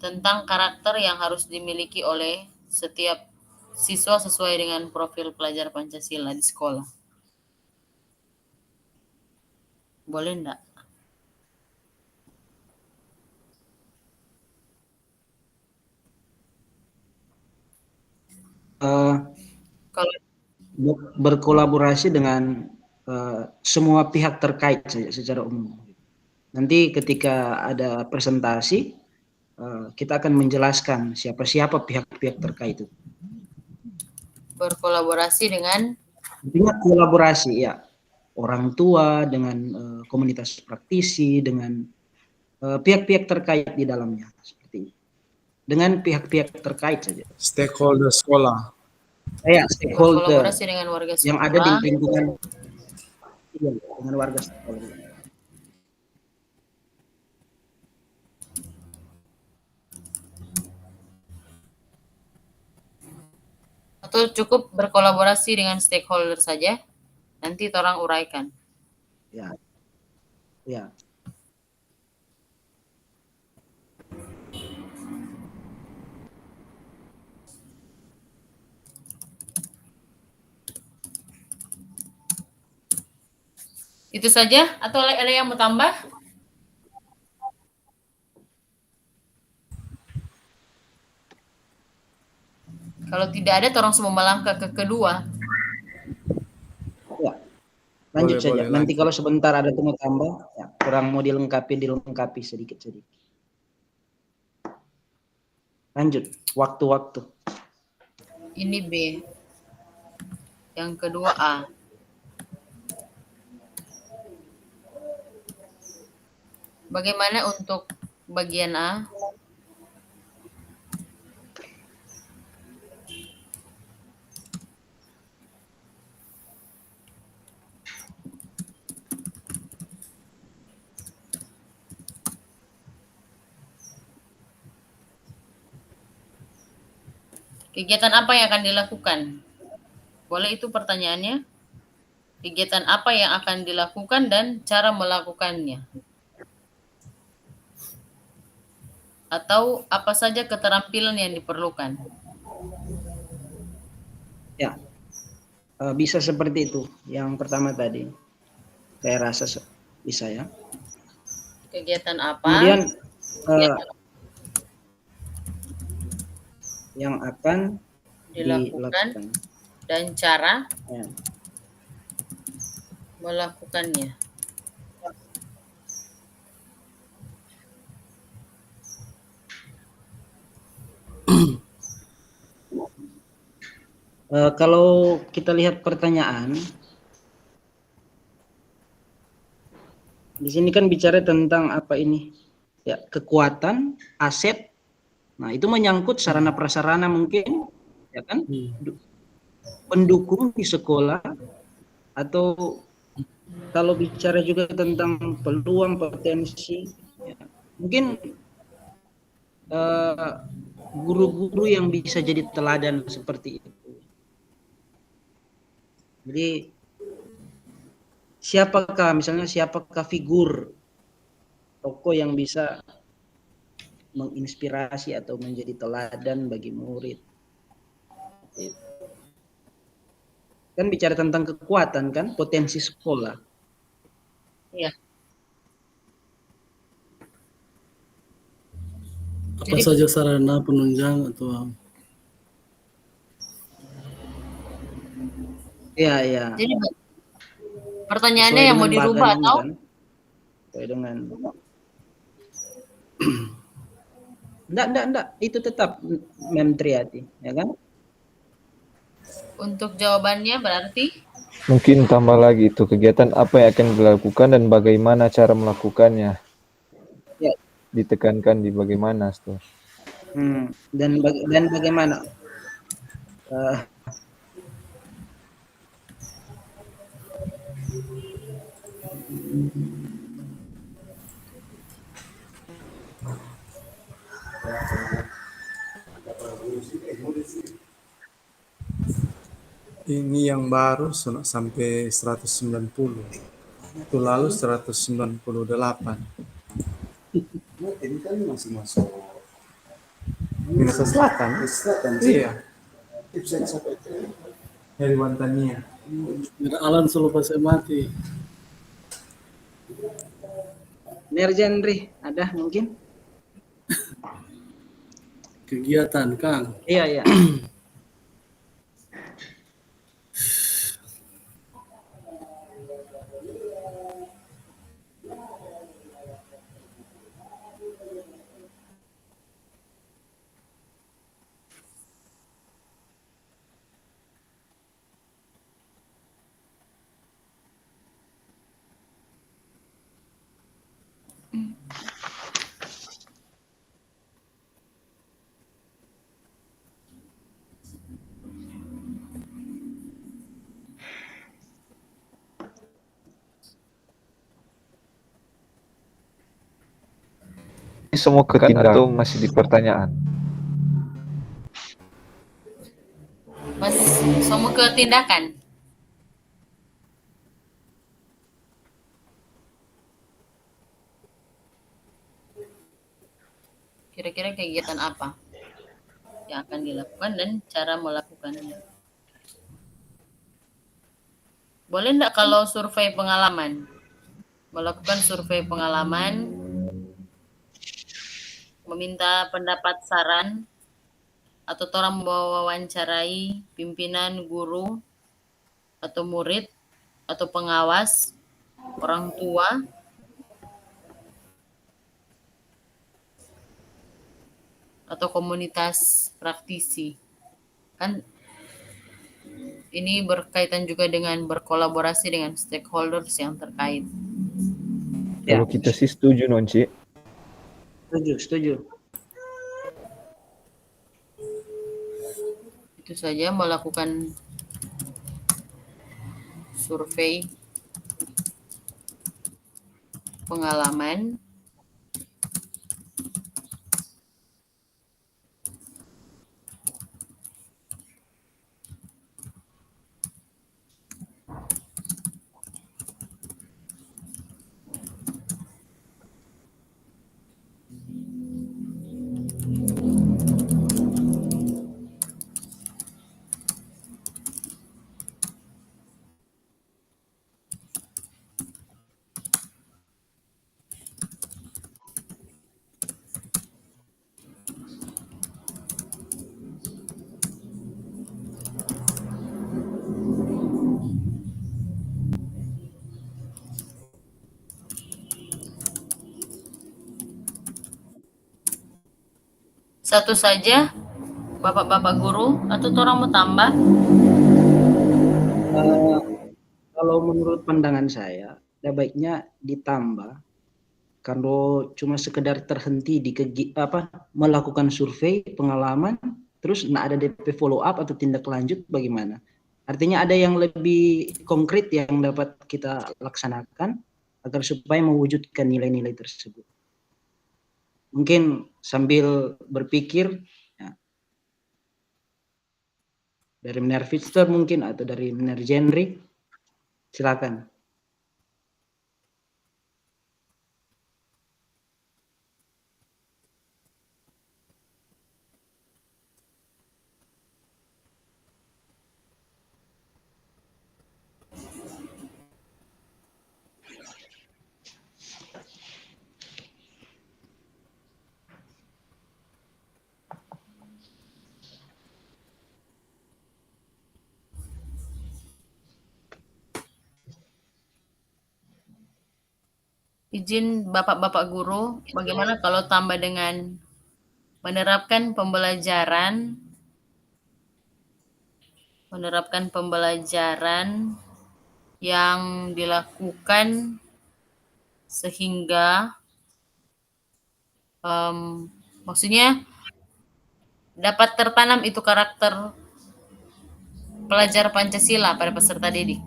tentang karakter yang harus dimiliki oleh setiap siswa sesuai dengan profil pelajar Pancasila di sekolah. Boleh enggak? Kalau Berkolaborasi dengan semua pihak terkait secara umum. Nanti ketika ada presentasi, kita akan menjelaskan siapa-siapa pihak-pihak terkait itu. berkolaborasi dengan Kolaborasi ya, orang tua dengan komunitas praktisi, dengan pihak-pihak terkait di dalamnya, seperti itu. Dengan pihak-pihak terkait saja. Stakeholder sekolah. Ya, stakeholder berkolaborasi dengan warga yang sekolah. ada di lingkungan, iya, dengan warga sekolah. Atau cukup berkolaborasi dengan stakeholder saja? Nanti orang uraikan. Ya, ya. Itu saja? Atau ada yang mau tambah? Kalau tidak ada, orang semua melangkah ke kedua. Ya, lanjut Boleh, saja. boleh, Nanti lanjut. kalau sebentar ada temu tambah, ya, kurang mau dilengkapi sedikit-sedikit. Lanjut, waktu-waktu. Ini B. Yang kedua A. Bagaimana untuk bagian A? Kegiatan apa yang akan dilakukan? Boleh itu pertanyaannya? Kegiatan apa yang akan dilakukan dan cara melakukannya? Atau apa saja keterampilan yang diperlukan? Ya, bisa seperti itu. Yang pertama tadi, saya rasa bisa ya. Kegiatan apa? Kemudian yang akan dilakukan dan cara ya. melakukannya. Kalau kita lihat pertanyaan, di sini kan bicara tentang apa ini? Ya, kekuatan, aset. Nah, itu menyangkut sarana prasarana mungkin, ya kan? Pendukung di sekolah, atau kalau bicara juga tentang peluang potensi, ya, mungkin guru-guru yang bisa jadi teladan seperti itu. Jadi siapakah figur tokoh yang bisa menginspirasi atau menjadi teladan bagi murid? Kan bicara tentang kekuatan kan, potensi sekolah. Iya. Apa saja sarana penunjang atau Iya. Jadi Pertanyaannya sesuai yang mau dengan dirubah bagan ini atau? kan, sesuai dengan enggak itu tetap Mem Triati ya kan. Untuk jawabannya berarti Mungkin tambah lagi itu kegiatan apa yang akan dilakukan dan bagaimana cara melakukannya. Ya. Ditekankan di bagaimana tuh. Dan bagaimana eh, Ini yang baru sampai 190. Itu lalu 198. Ini kan masih masuk Minasa Selatan. Iya. Dari Wantania. Biar Alan selalu pasal mati. Nerjenri ada mungkin? Kegiatan, Kang. Iya, iya. Ini semua ketindak atau masih di pertanyaan? Mas semua ke tindakan. Kira-kira kegiatan apa yang akan dilakukan dan cara melakukannya. Boleh enggak kalau survei pengalaman? Melakukan survei pengalaman, meminta pendapat saran, atau orang mewawancarai pimpinan, guru, atau murid, atau pengawas, orang tua, atau komunitas praktisi. Kan ini berkaitan juga dengan berkolaborasi dengan stakeholders yang terkait. Kalau kita sih setuju, Nonci. Setuju. Itu saja melakukan survei pengalaman, satu saja, Bapak-bapak guru, atau orang mau tambah? Kalau menurut pandangan saya, baiknya ditambah. Kalau cuma sekedar terhenti di melakukan survei pengalaman, terus nggak ada DP follow up atau tindak lanjut, bagaimana? Artinya ada yang lebih konkret yang dapat kita laksanakan agar supaya mewujudkan nilai-nilai tersebut. Mungkin sambil berpikir ya, dari Nervitster mungkin atau dari Nerjenri, silakan. Izin Bapak-Bapak guru, bagaimana kalau tambah dengan menerapkan pembelajaran yang dilakukan sehingga maksudnya dapat tertanam itu karakter pelajar Pancasila pada peserta didik.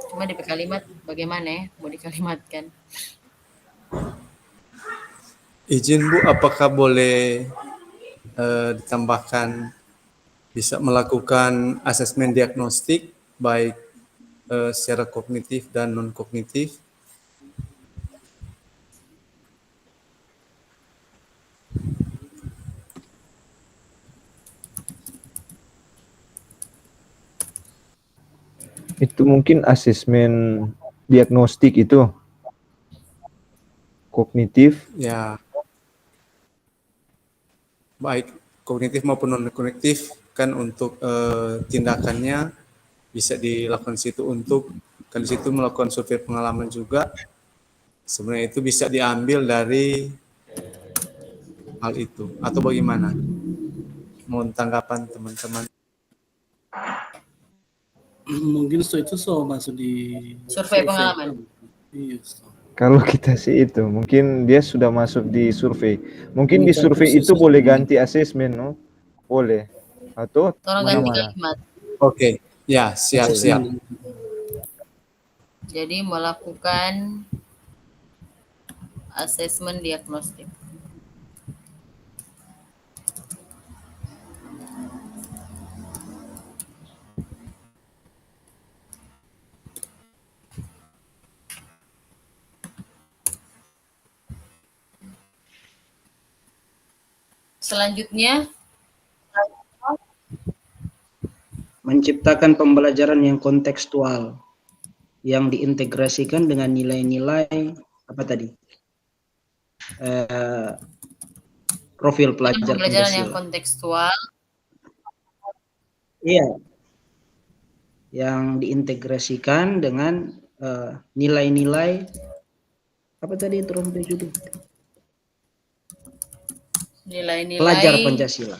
Cuma di kalimat bagaimana ya mau dikalimatkan? Izin Bu, apakah boleh ditambahkan bisa melakukan asesmen diagnostik baik secara kognitif dan non kognitif? Itu mungkin asesmen diagnostik itu kognitif. Ya, baik kognitif maupun non kognitif kan untuk tindakannya bisa dilakukan situ untuk kan di situ melakukan survei pengalaman juga. Sebenarnya itu bisa diambil dari hal itu atau bagaimana? Mohon tanggapan teman-teman. Mungkin itu masuk di Survei pengalaman. Iya. Kalau kita sih itu, mungkin dia sudah masuk di survei. Mungkin di Bukan survei khusus itu boleh asesmen. ganti asesmen, no? Boleh. Atau Tolong ganti mana-mana. kalimat. Oke, ya siap-siap. Jadi melakukan asesmen diagnostik. Selanjutnya, Menciptakan pembelajaran yang kontekstual, yang diintegrasikan dengan nilai-nilai apa tadi? Profil pelajar pembelajaran yang Pancasila. kontekstual Iya. Yang diintegrasikan dengan nilai-nilai apa tadi itu itu? nilai-nilai Pelajar Pancasila.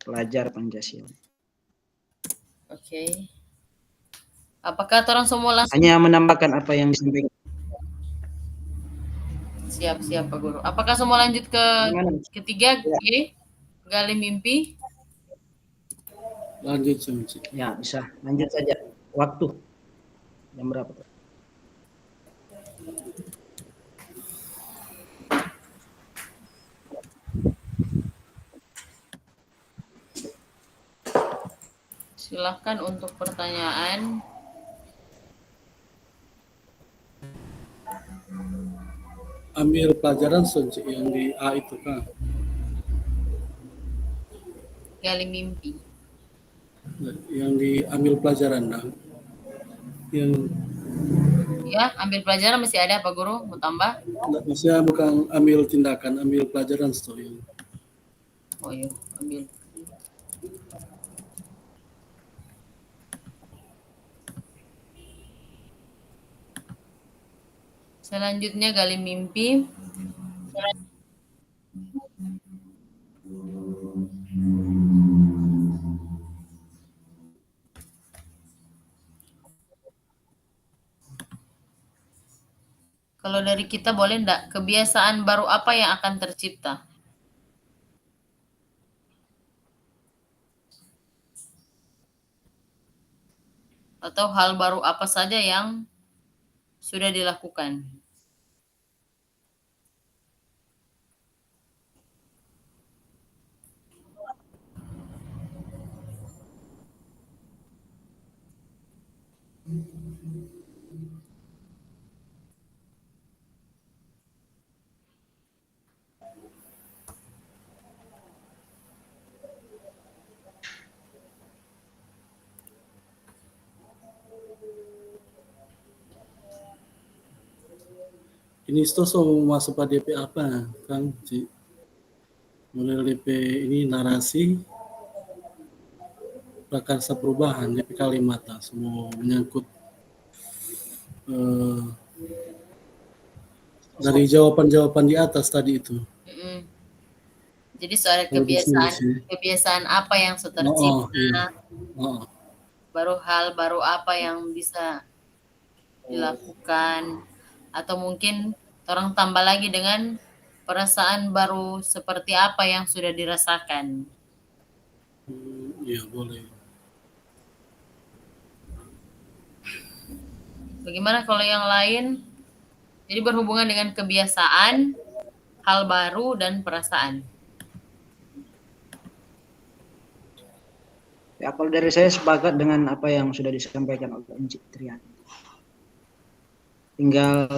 Pelajar Pancasila. Oke. Apakah orang semua langsung Hanya menambahkan apa yang disampaikan. siap Pak Guru? Apakah semua lanjut ke Gimana? ketiga Ya. G, gali mimpi? Lanjut Sumci. Ya, bisa. Lanjut saja. Waktu. Jam berapa? Silahkan untuk pertanyaan. Ambil pelajaran Sumci yang di A itu kan. Gali mimpi. Yang diambil pelajaran nah. Yang Ya, ambil pelajaran masih ada Pak Guru, mau tambah? maksudnya bukan ambil tindakan, ambil pelajaran yang. Oh iya, ambil. Selanjutnya gali mimpi. Kalau dari kita boleh enggak, kebiasaan baru apa yang akan tercipta? Atau hal baru apa saja yang sudah dilakukan? Ini itu masuk pada DP apa, Kang? Model DP ini narasi, prakarsa perubahan DP Kalimata, semua menyangkut eh, dari jawaban-jawaban di atas tadi itu. Mm-mm. Jadi soal Kalau di sini sih. kebiasaan apa yang sudah Oh, tercipta, iya. Oh, baru hal baru apa yang bisa dilakukan, atau mungkin orang tambah lagi dengan perasaan baru seperti apa yang sudah dirasakan. iya boleh. Bagaimana kalau yang lain? Jadi berhubungan dengan kebiasaan, hal baru, dan perasaan. Ya, kalau dari saya sepakat dengan apa yang sudah disampaikan oleh Encik Trian. Tinggal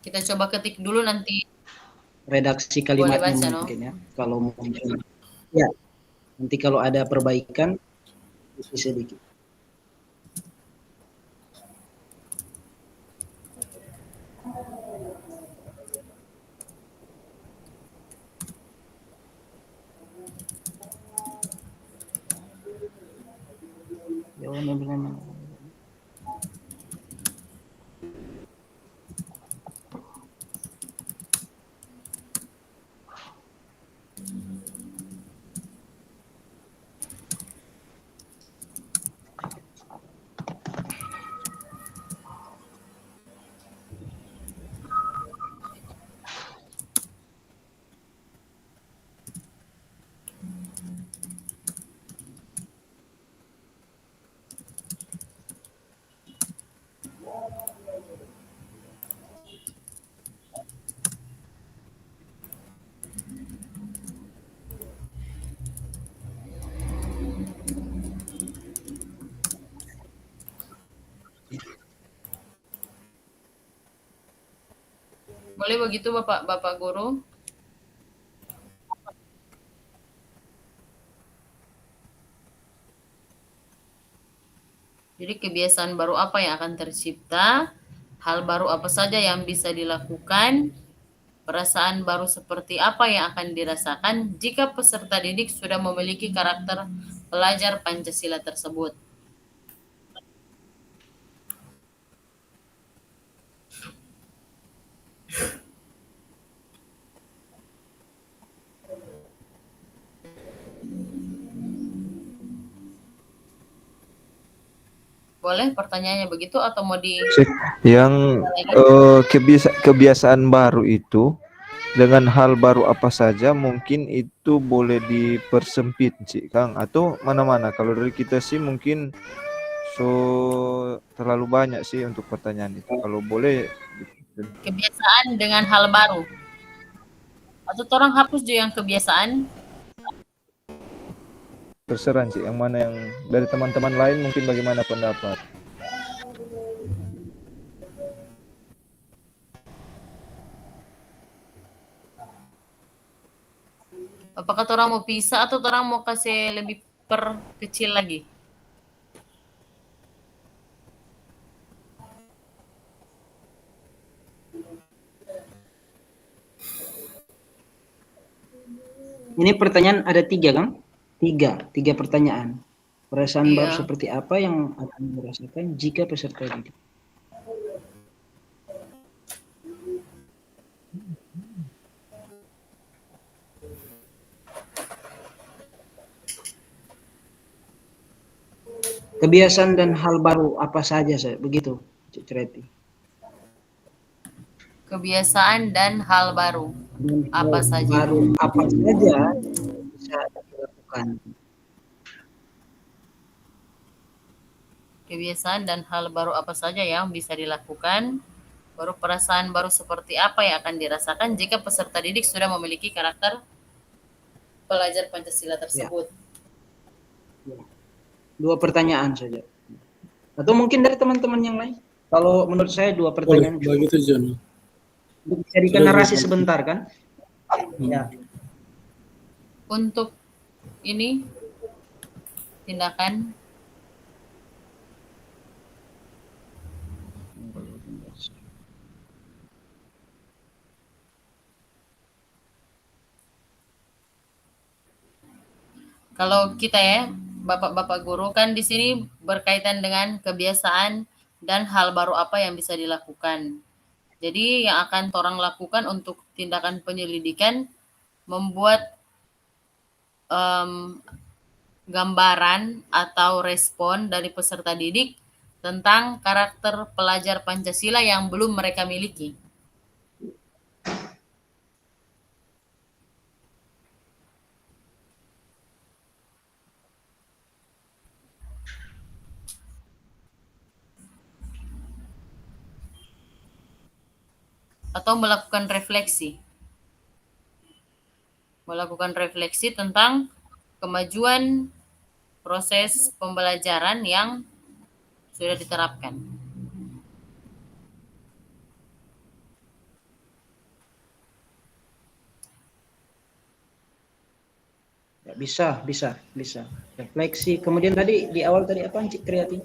Kita coba ketik dulu nanti. redaksi Boleh kalimatnya baca, no? mungkin ya. Kalau mungkin ya, nanti kalau ada perbaikan sedikit. Jawaban dengan Boleh begitu Bapak Guru? Jadi kebiasaan baru apa yang akan tercipta, hal baru apa saja yang bisa dilakukan, perasaan baru seperti apa yang akan dirasakan jika peserta didik sudah memiliki karakter pelajar Pancasila tersebut. Boleh pertanyaannya begitu atau mau di Yang kebiasaan baru itu dengan hal baru apa saja mungkin itu boleh dipersempit sih Kang, atau mana-mana. Kalau dari kita sih mungkin terlalu banyak sih untuk pertanyaan itu. Kalau boleh kebiasaan dengan hal baru? Atau orang hapus juga yang kebiasaan? terserah sih yang mana yang dari teman-teman lain mungkin bagaimana pendapat. Apakah orang mau pisah atau orang mau kasih lebih perkecil lagi? Ini pertanyaan ada 3 kan? 3 pertanyaan. Perasaan baru Iya. seperti apa yang akan dirasakan jika peserta didik? Kebiasaan dan hal baru apa saja, begitu, Cik Cereti? Kebiasaan dan hal baru apa saja? Baru apa saja bisa dilakukan? Kebiasaan dan hal baru apa saja yang bisa dilakukan? Baru perasaan baru seperti apa yang akan dirasakan jika peserta didik sudah memiliki karakter pelajar Pancasila tersebut? Ya. 2 pertanyaan saja. Atau mungkin dari teman-teman yang lain? Kalau menurut saya 2 pertanyaan. Boleh, begitu John. Untuk dijadikan narasi sebentar kan? Ya. Untuk ini tindakan kalau kita ya Bapak-bapak guru kan di sini berkaitan dengan kebiasaan dan hal baru apa yang bisa dilakukan. Jadi yang akan orang lakukan untuk tindakan penyelidikan membuat em, gambaran atau respon dari peserta didik tentang karakter pelajar Pancasila yang belum mereka miliki. Atau melakukan refleksi. Melakukan refleksi tentang kemajuan proses pembelajaran yang sudah diterapkan. Ya, bisa. Refleksi. Kemudian tadi di awal tadi apa, Cik Triati?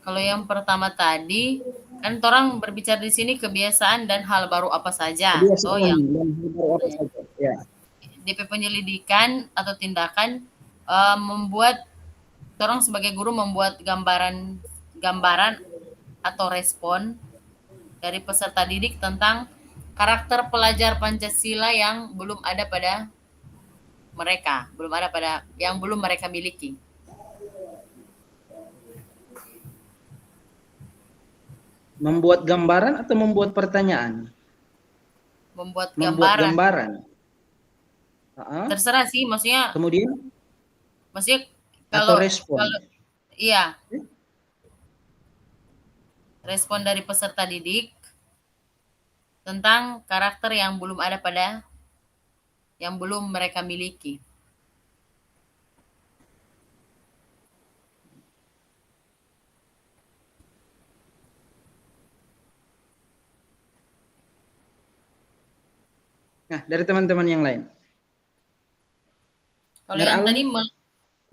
Kalau yang pertama tadi, kan orang berbicara di sini kebiasaan dan hal baru apa saja. Oh, Kebiasaan yang dan hal baru apa saja? Ya. DP penyelidikan atau tindakan membuat orang sebagai guru membuat gambaran atau respon dari peserta didik tentang karakter pelajar Pancasila yang belum ada pada mereka, yang belum mereka miliki. Membuat gambaran atau membuat pertanyaan? Membuat Membuat gambaran. Terserah sih, maksudnya Kemudian atau kalau respon. Iya, respon dari peserta didik tentang karakter yang belum ada yang belum mereka miliki. Nah, dari teman-teman yang lain. Kalau Dari yang Alam? tadi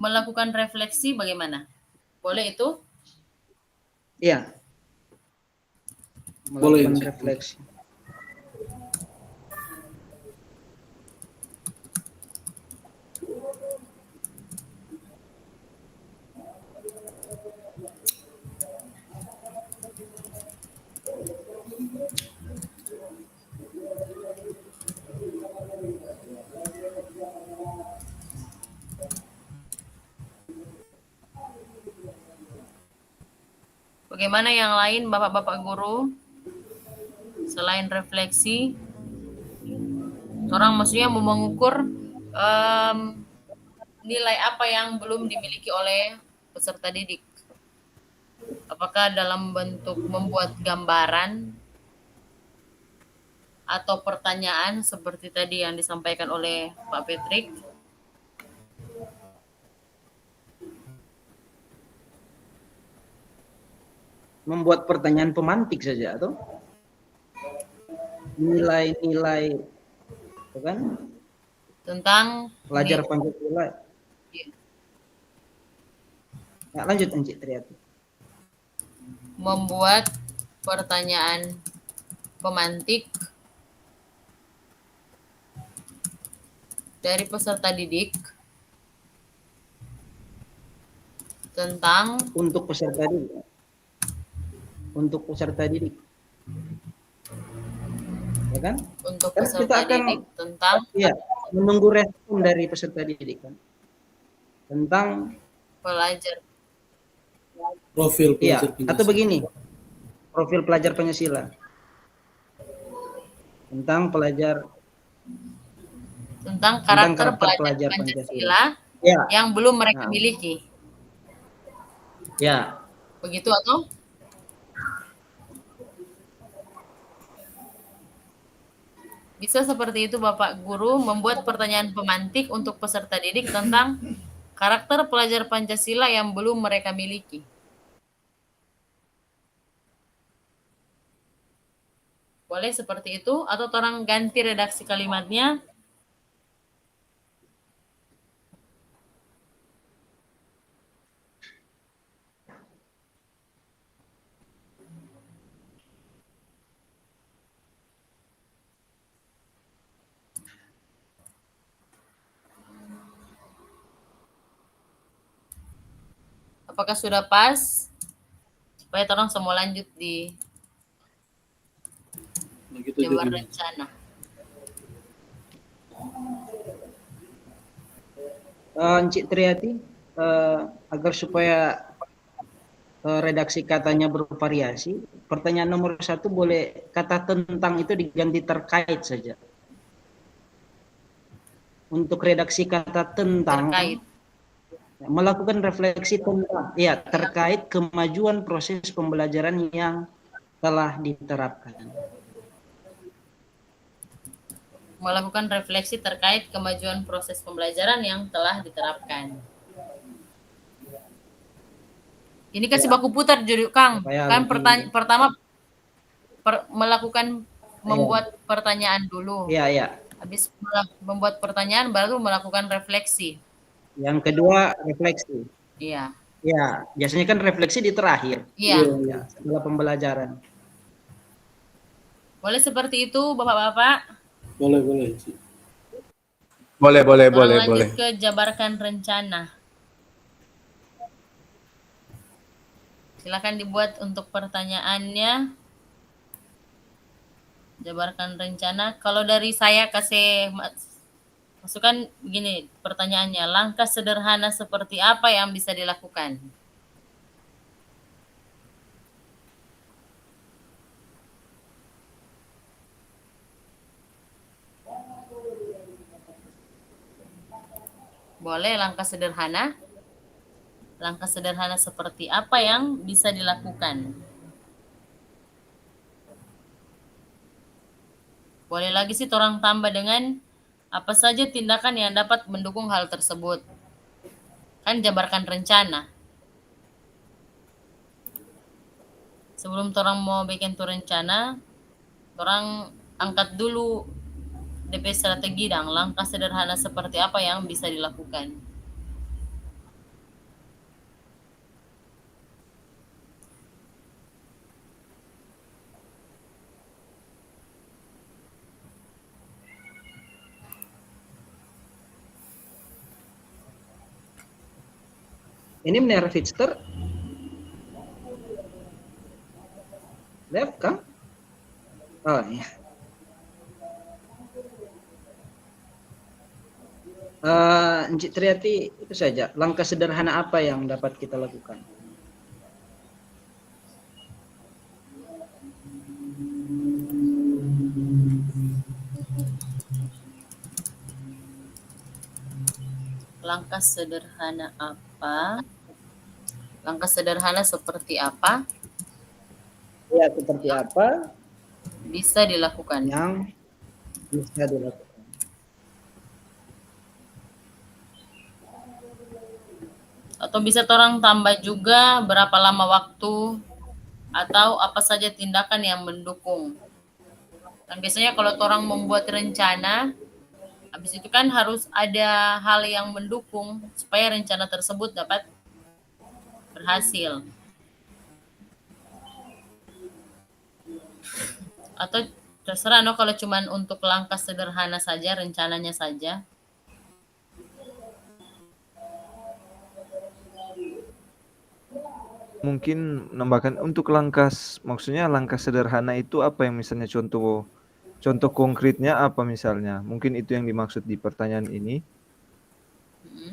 melakukan refleksi bagaimana? Boleh itu? Iya. Boleh. Melakukan refleksi. Bagaimana yang lain Bapak-bapak guru? Selain refleksi, orang maksudnya mau mengukur nilai apa yang belum dimiliki oleh peserta didik. Apakah dalam bentuk membuat gambaran atau pertanyaan seperti tadi yang disampaikan oleh Pak Patrick? Membuat pertanyaan pemantik saja atau nilai-nilai, kan? Tentang Pelajar Pancasila. Iya. Ya, lanjut Encik Triati. Membuat pertanyaan pemantik dari peserta didik tentang Untuk peserta didik. Untuk peserta didik. Ya kan? untuk Kan peserta kita akan didik tentang menunggu respon dari peserta didik kan. Tentang pelajar. Profil pelajar Pancasila. Atau begini. Profil pelajar Pancasila. Tentang karakter pelajar Pancasila yang belum mereka miliki. Ya. Begitu atau? Bisa seperti itu Bapak Guru membuat pertanyaan pemantik untuk peserta didik tentang karakter pelajar Pancasila yang belum mereka miliki. Boleh seperti itu atau orang ganti redaksi kalimatnya? Apakah sudah pas? Supaya orang semua lanjut di Begitu jabar jadi. rencana. Encik Triati, agar supaya redaksi katanya bervariasi, pertanyaan nomor 1 boleh kata tentang itu diganti terkait saja. Untuk redaksi kata tentang, Terkait. melakukan refleksi tentang, ya, terkait kemajuan proses pembelajaran yang telah diterapkan. Melakukan refleksi terkait kemajuan proses pembelajaran yang telah diterapkan. Ini kasih baku putar jadi Kang. Supaya Kan lebih, pertama melakukan membuat pertanyaan dulu. ya, ya. Habis membuat pertanyaan baru melakukan refleksi. Yang kedua refleksi. Iya. Ya, biasanya kan refleksi di terakhir, Iya. ya, setelah pembelajaran. Boleh seperti itu, Bapak-bapak? Boleh, boleh. Boleh, boleh, Orang boleh, lanjut boleh. ke jabarkan rencana. Silakan dibuat untuk pertanyaannya. Jabarkan rencana. Kalau dari saya kasih masukan begini pertanyaannya. Langkah sederhana seperti apa yang bisa dilakukan? Boleh langkah sederhana? Langkah sederhana seperti apa yang bisa dilakukan? Boleh lagi sih orang tambah dengan apa saja tindakan yang dapat mendukung hal tersebut. Kan jabarkan rencana. Sebelum orang mau bikin tuh rencana, orang angkat dulu DP strategi dan langkah sederhana seperti apa yang bisa dilakukan. Ini menara Fitster. Left kan? Oh iya. Encik Triati, itu saja. Langkah sederhana apa yang dapat kita lakukan? Langkah sederhana apa? Langkah sederhana seperti apa? Ya, seperti apa Bisa dilakukan. yang bisa dilakukan? Atau bisa orang tambah juga berapa lama waktu atau apa saja tindakan yang mendukung. Dan biasanya kalau orang membuat rencana, habis itu kan harus ada hal yang mendukung supaya rencana tersebut dapat berhasil. Atau terserah no kalau cuman untuk langkah sederhana saja, rencananya saja. Mungkin nambahkan untuk langkah, maksudnya langkah sederhana itu apa yang misalnya contoh konkretnya apa misalnya? Mungkin itu yang dimaksud di pertanyaan ini.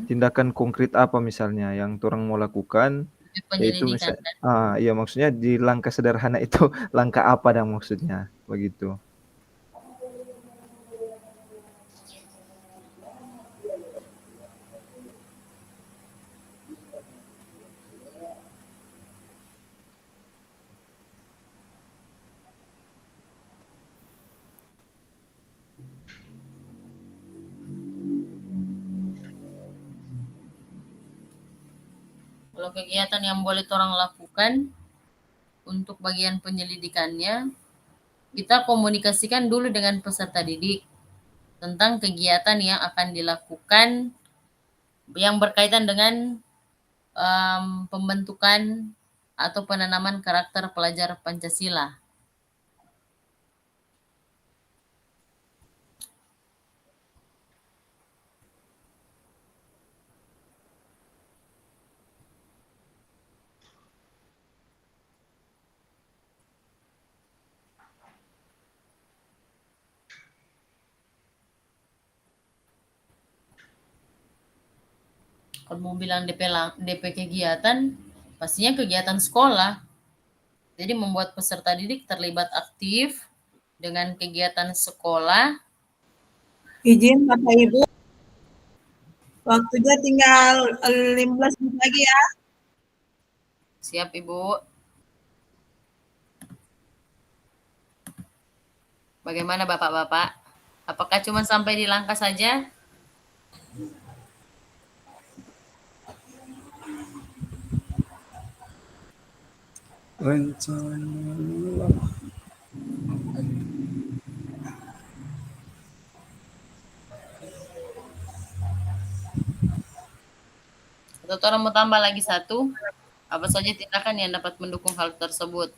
Tindakan konkret apa misalnya yang orang mau lakukan? Yaitu Penyelidikan misalnya, kan. iya maksudnya di langkah sederhana itu langkah apa dan maksudnya begitu. Kalau kegiatan yang boleh orang lakukan untuk bagian penyelidikannya, kita komunikasikan dulu dengan peserta didik tentang kegiatan yang akan dilakukan yang berkaitan dengan pembentukan atau penanaman karakter pelajar Pancasila. Kalau mau bilang DP kegiatan, pastinya kegiatan sekolah. Jadi membuat peserta didik terlibat aktif dengan kegiatan sekolah. Izin Bapak Ibu, waktunya tinggal 15 menit lagi ya. Siap, Ibu. Bagaimana Bapak-Bapak? Apakah cuma sampai di langkah saja? Rencana Atau orang mau tambah lagi satu? Apa saja tindakan yang dapat mendukung hal tersebut?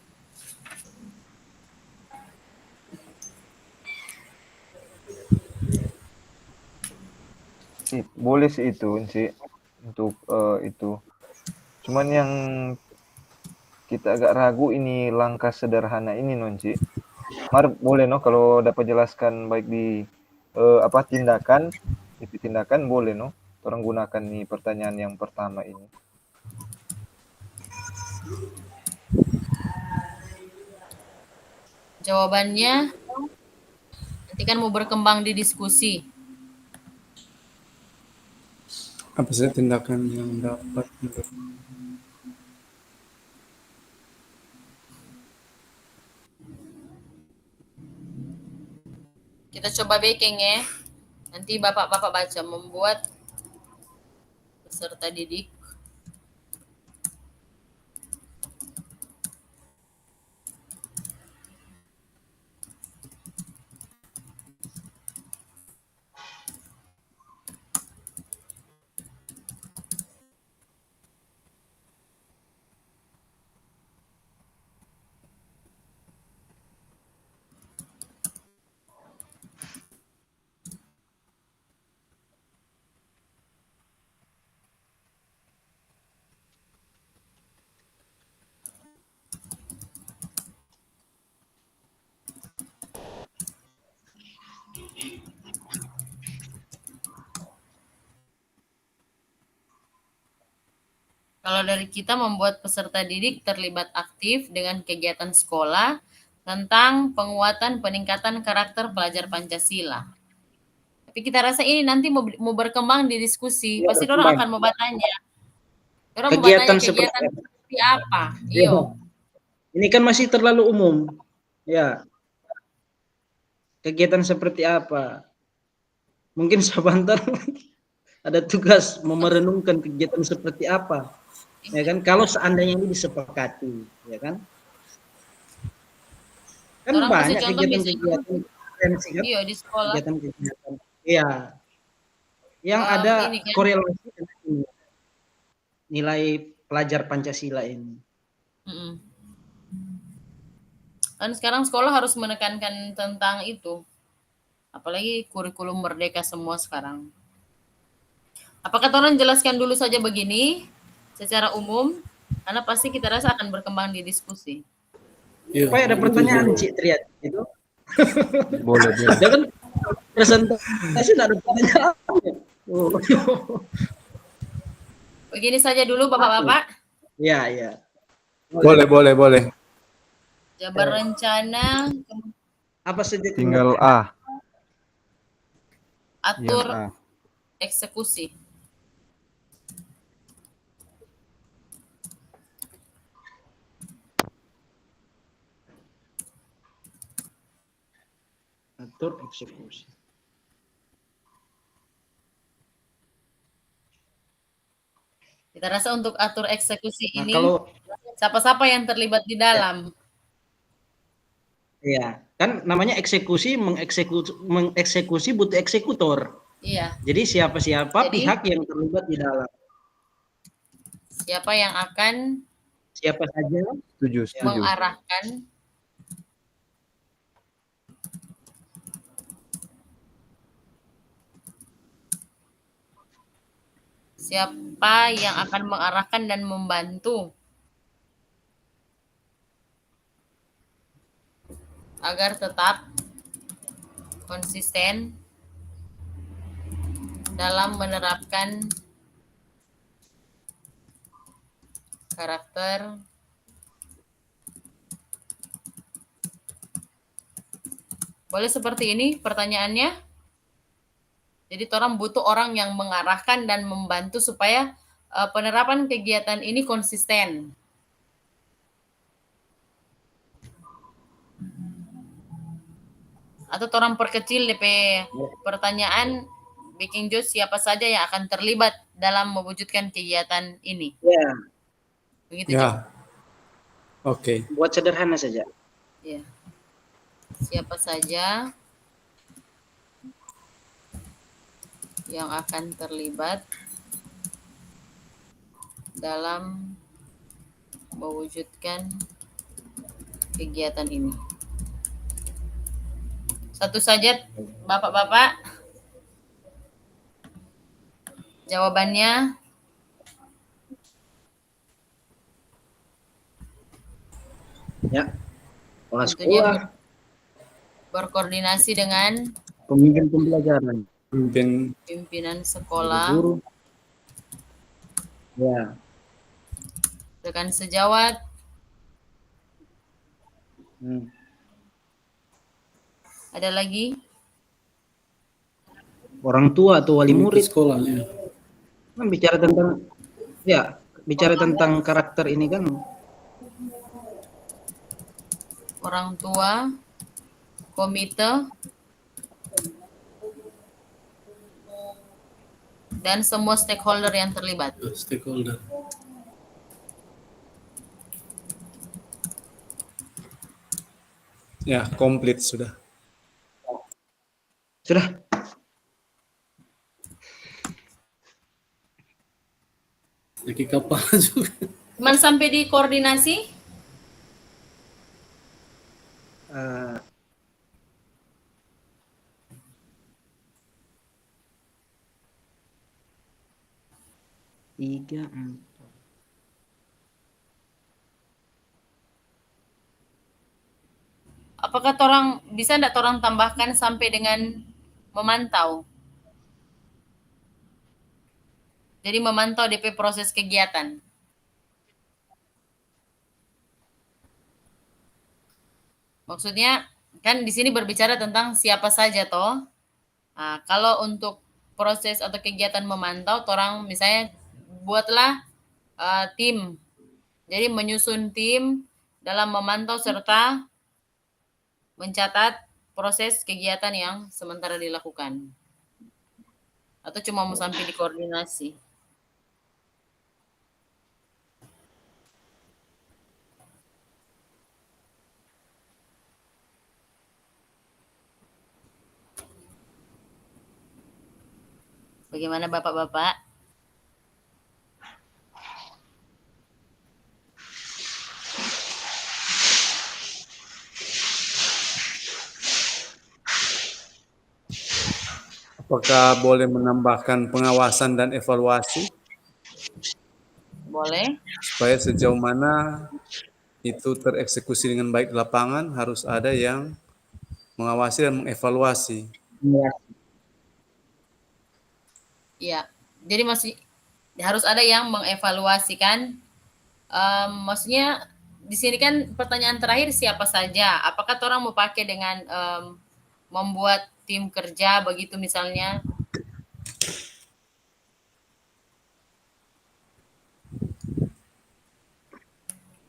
Boleh sih itu sih untuk itu. Cuman yang kita agak ragu ini langkah sederhana ini Nonci. Mar boleh no kalau dapat jelaskan baik di apa tindakan, itu tindakan boleh no. Orang gunakan nih pertanyaan yang pertama ini. Jawabannya nanti kan mau berkembang di diskusi. apa saja tindakan yang dapat Kita coba baking ya. Nanti Bapak-Bapak baca membuat peserta didik Kalau dari kita membuat peserta didik terlibat aktif dengan kegiatan sekolah tentang penguatan peningkatan karakter pelajar Pancasila. Tapi kita rasa ini nanti mau berkembang di diskusi. Ya, Pasti orang berkembang. akan mau bertanya. Orang mau Kegiatan bertanya kegiatan seperti seperti apa? Ya. Iyo. Ini kan masih terlalu umum. Ya. Kegiatan seperti apa? Mungkin sebentar ada tugas merenungkan kegiatan seperti apa. Ya kan? Kalau seandainya ini disepakati, ya kan? Kan Orang kasih banyak contoh kegiatan-kegiatan potensi kan? Iya di sekolah. Kegiatan-kegiatan. Iya. Yang Oh, ada ini kan. korelasi dengan nilai pelajar Pancasila ini. Mm-mm. Kan sekarang sekolah harus menekankan tentang itu. Apalagi kurikulum merdeka semua sekarang. Apakah orang jelaskan dulu saja begini secara umum? Karena pasti kita rasa akan berkembang di diskusi. Iya, Supaya ada begitu pertanyaan dulu. Cik Triat itu. Boleh. Jangan presentasi tidak ada pertanyaan. Oh. Begini saja dulu Bapak-Bapak. Iya, iya. Boleh. Jabar rencana, Apa saja Tinggal A. atur Yang A. eksekusi. atur eksekusi. Kita rasa untuk atur eksekusi Nah, ini, kalau siapa-siapa yang terlibat di dalam. iya, kan namanya eksekusi, mengeksekusi butuh eksekutor. Iya. Jadi siapa-siapa Jadi, pihak yang terlibat di dalam. siapa yang akan Siapa saja Setuju. mengarahkan siapa yang akan mengarahkan dan membantu agar tetap konsisten dalam menerapkan karakter boleh seperti ini pertanyaannya. Jadi orang butuh orang yang mengarahkan dan membantu supaya penerapan kegiatan ini konsisten. Atau orang perkecil DP pertanyaan, bikin judge siapa saja yang akan terlibat dalam mewujudkan kegiatan ini. Ya, Begitu, Jo? Ya. Oke. buat sederhana saja. Ya. Siapa saja yang akan terlibat dalam mewujudkan kegiatan ini. Satu saja, Bapak-bapak. Jawabannya Ya, kepala tentunya sekolah, berkoordinasi dengan pemimpin pembelajaran, Pimpin pimpinan sekolah, guru. Ya, rekan sejawat, ada lagi orang tua atau wali Murid murid. sekolah ya. Kan bicara tentang, ya, bicara tentang karakter ini kan. orang tua, komite, dan semua stakeholder yang terlibat. Stakeholder. ya komplit sudah. Sudah. Jadi kapal juga. Cuman sampai di koordinasi, Eh, tiga, apakah orang bisa enggak orang tambahkan sampai dengan memantau? Jadi memantau DP proses kegiatan. Maksudnya kan di sini berbicara tentang siapa saja toh. Nah, kalau untuk proses atau kegiatan memantau, orang misalnya buatlah tim. Jadi menyusun tim dalam memantau serta mencatat proses kegiatan yang sementara dilakukan. Atau cuma mau sampai di koordinasi. Bagaimana Bapak-bapak? Apakah boleh menambahkan pengawasan dan evaluasi Boleh? supaya sejauh mana itu tereksekusi dengan baik di lapangan, harus ada yang mengawasi dan mengevaluasi. ya. Iya. Jadi masih harus ada yang mengevaluasikan. Maksudnya di sini kan pertanyaan terakhir siapa saja? Apakah orang mau pakai dengan membuat tim kerja begitu misalnya?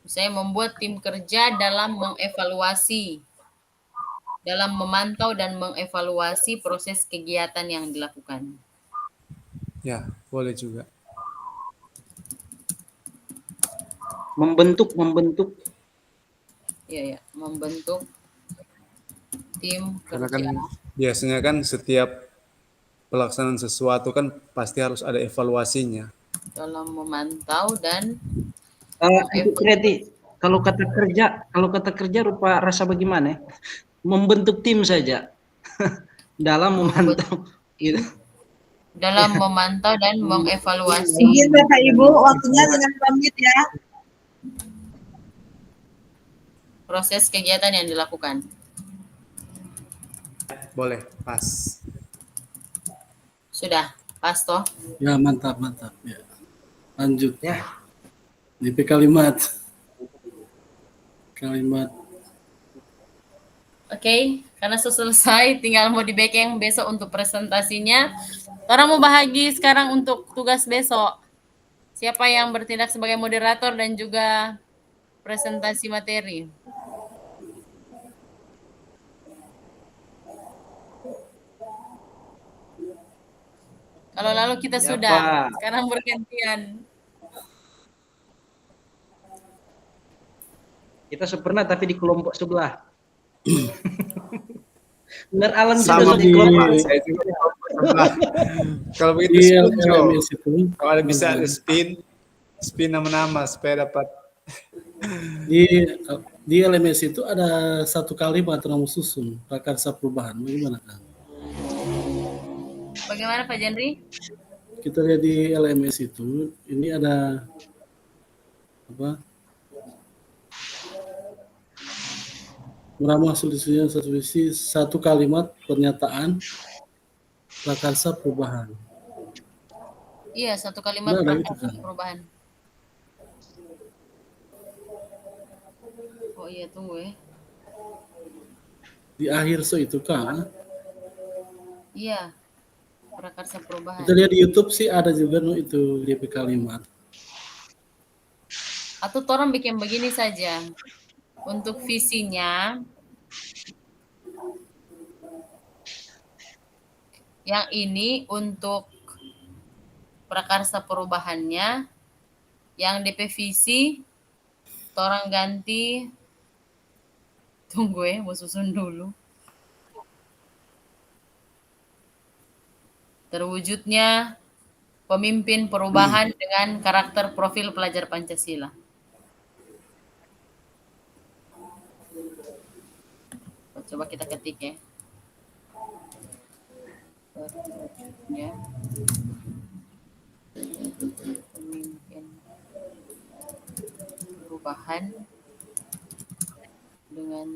Misalnya membuat tim kerja dalam mengevaluasi, dalam memantau dan mengevaluasi proses kegiatan yang dilakukan. Ya, boleh juga. Membentuk. Iya, ya, membentuk tim Karena kerja. kan biasanya kan setiap pelaksanaan sesuatu kan pasti harus ada evaluasinya. Dalam memantau dan Untuk Kreti, kalau kata kerja rupa rasa bagaimana? Membentuk tim saja dalam memantau. Gitu. dalam memantau dan mengevaluasi Izin Bapak Ibu, waktunya dengan pamit ya. proses kegiatan yang dilakukan. Boleh, pas. Sudah, pas toh? Ya mantap. Ya. Lanjut. Ya. DP kalimat. Kalimat. Oke, karena sudah selesai, tinggal mau di backing besok untuk presentasinya. Orang mau bahagi sekarang untuk tugas besok. Siapa yang bertindak sebagai moderator dan juga presentasi materi? Kalau lalu kita Ya, sudah, Pak. sekarang bergantian. Kita pernah tapi di kelompok sebelah. Benar Alan Sama juga di- di kelompok. Saya juga di kelompok sebelah. Kalau begitu Di spin, Jo. LMS itu, Kalau ada bisa ada spin nama-nama supaya dapat. di LMS itu ada satu kalimat yang susun prakarsa perubahan. Bagaimana Kang? Bagaimana Pak Jendri? Kita lihat di LMS itu, ini ada apa? Meramu hasil diskusinya satu visi, satu kalimat pernyataan prakarsa perubahan. Iya, satu kalimat Nah, ada itu, prakarsa Kang. perubahan. Oh iya, tunggu ya. Di akhir itu Kang. Iya, prakarsa perubahan. Kita lihat di YouTube sih ada juga no, itu DP kalimat. Atau orang bikin begini saja. Untuk visinya, yang ini untuk prakarsa perubahannya, yang DP visi, orang ganti, tunggu ya, mau susun dulu. Terwujudnya pemimpin perubahan dengan karakter profil pelajar Pancasila. Coba kita ketik ya. Terwujudnya pemimpin perubahan dengan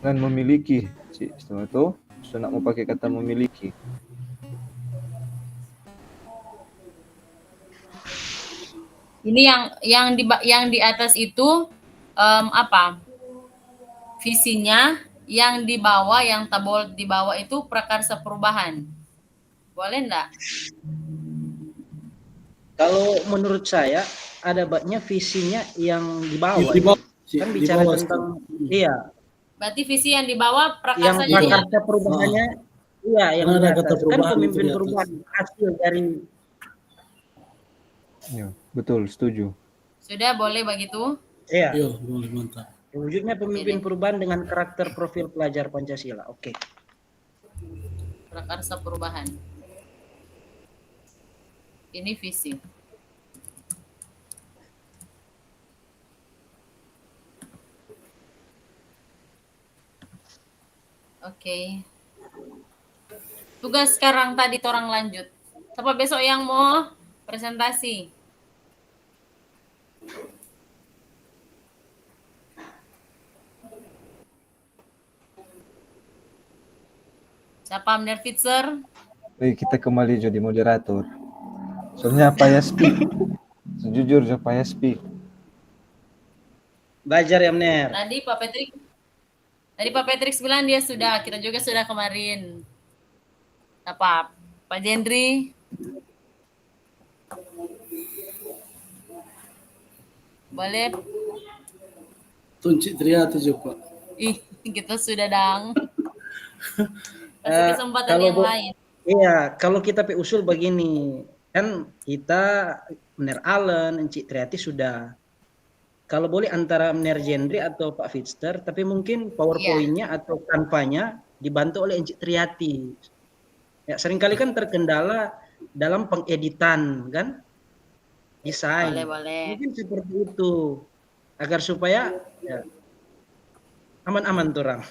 Dan memiliki, Cik. Setelah itu, sudah nak mau pakai kata memiliki. ini yang di atas itu apa? Visinya, yang di bawah, yang tabel di bawah itu prakarsa perubahan. Boleh enggak? Kalau menurut saya ada baiknya visinya yang di bawah. Di bawah, Kan di bicara bawah tentang itu. iya, Berarti visi yang di bawah yang prakarsanya yang prakarsa perubahannya iya yang Karena di ada atas. kata Kan perubahan pemimpin itu di atas. perubahan hasil dari Ya, betul, setuju. sudah boleh begitu? iya. Yo, boleh mantap. Wujudnya pemimpin Oke deh. perubahan dengan karakter profil pelajar Pancasila. Oke. Prakarsa perubahan. Ini visi. Oke. Tugas sekarang tadi orang lanjut. Siapa besok yang mau presentasi? Siapa Amner Fitzer? Kita kembali jadi moderator. Soalnya payah speak. Sejujurnya payah speak. Belajar ya, Mner. Tadi Pak Patrick bilang dia sudah, kita juga sudah kemarin. Apa? Pak Jendri? Boleh? Tunci Triati juga. Ih, kita sudah dang. Kasih kesempatan kalau yang lain. Iya, kalau kita usul begini, kan kita Mner Allen, Encik Triati sudah. Kalau boleh antara Mner Jendri atau Pak Fitster, tapi mungkin PowerPoint-nya atau kanvanya dibantu oleh Encik Triati. Ya, seringkali kan terkendala dalam pengeditan, kan? Desain. Boleh. Mungkin seperti itu. Agar supaya ya, aman-aman tuh orang.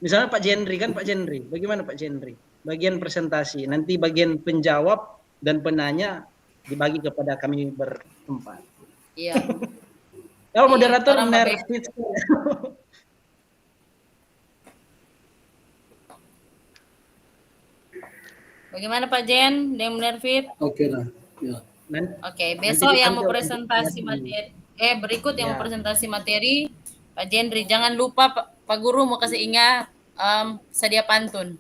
Misalnya Pak Jendri kan, Pak Jendri. Bagaimana Pak Jendri? Bagian presentasi, nanti bagian penjawab dan penanya dibagi kepada kami berempat. Iya. Kalau moderator orang nervous. Bagaimana Pak Jen? Yang Nervit? Oke lah. Ya. Oke, besok yang mau dipandu- presentasi materi, berikut yang Ya. mau presentasi materi, Pak Jendri, jangan lupa Pak Guru mau kasih ingat sedia pantun.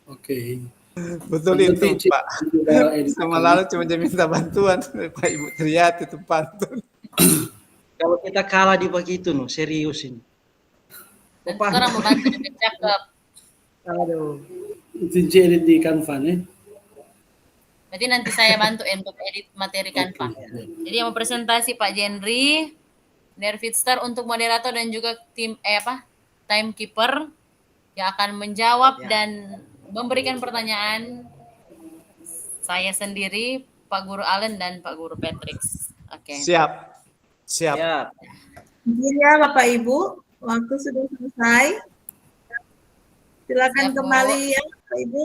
Oke. Betul Nanti itu, Pak. juga edit Sama lalu cuma dia minta bantuan Pak Ibu Triati itu pantun. Kalau kita kalah di begitu no, serius ini. Dan orang membantu dengan cakep. Aduh. Itu edit di Canva nih. Berarti nanti saya bantu untuk edit materi Canva. Jadi yang mau presentasi Pak Jendri, Nervitstar untuk moderator dan juga tim timekeeper yang akan menjawab dan memberikan pertanyaan saya sendiri, Pak Guru Allen dan Pak Guru Patrick. Oke. Siap. Ya. Izin ya Bapak Ibu, waktu sudah selesai. Silakan Siap, Bu. kembali ya Bapak Ibu.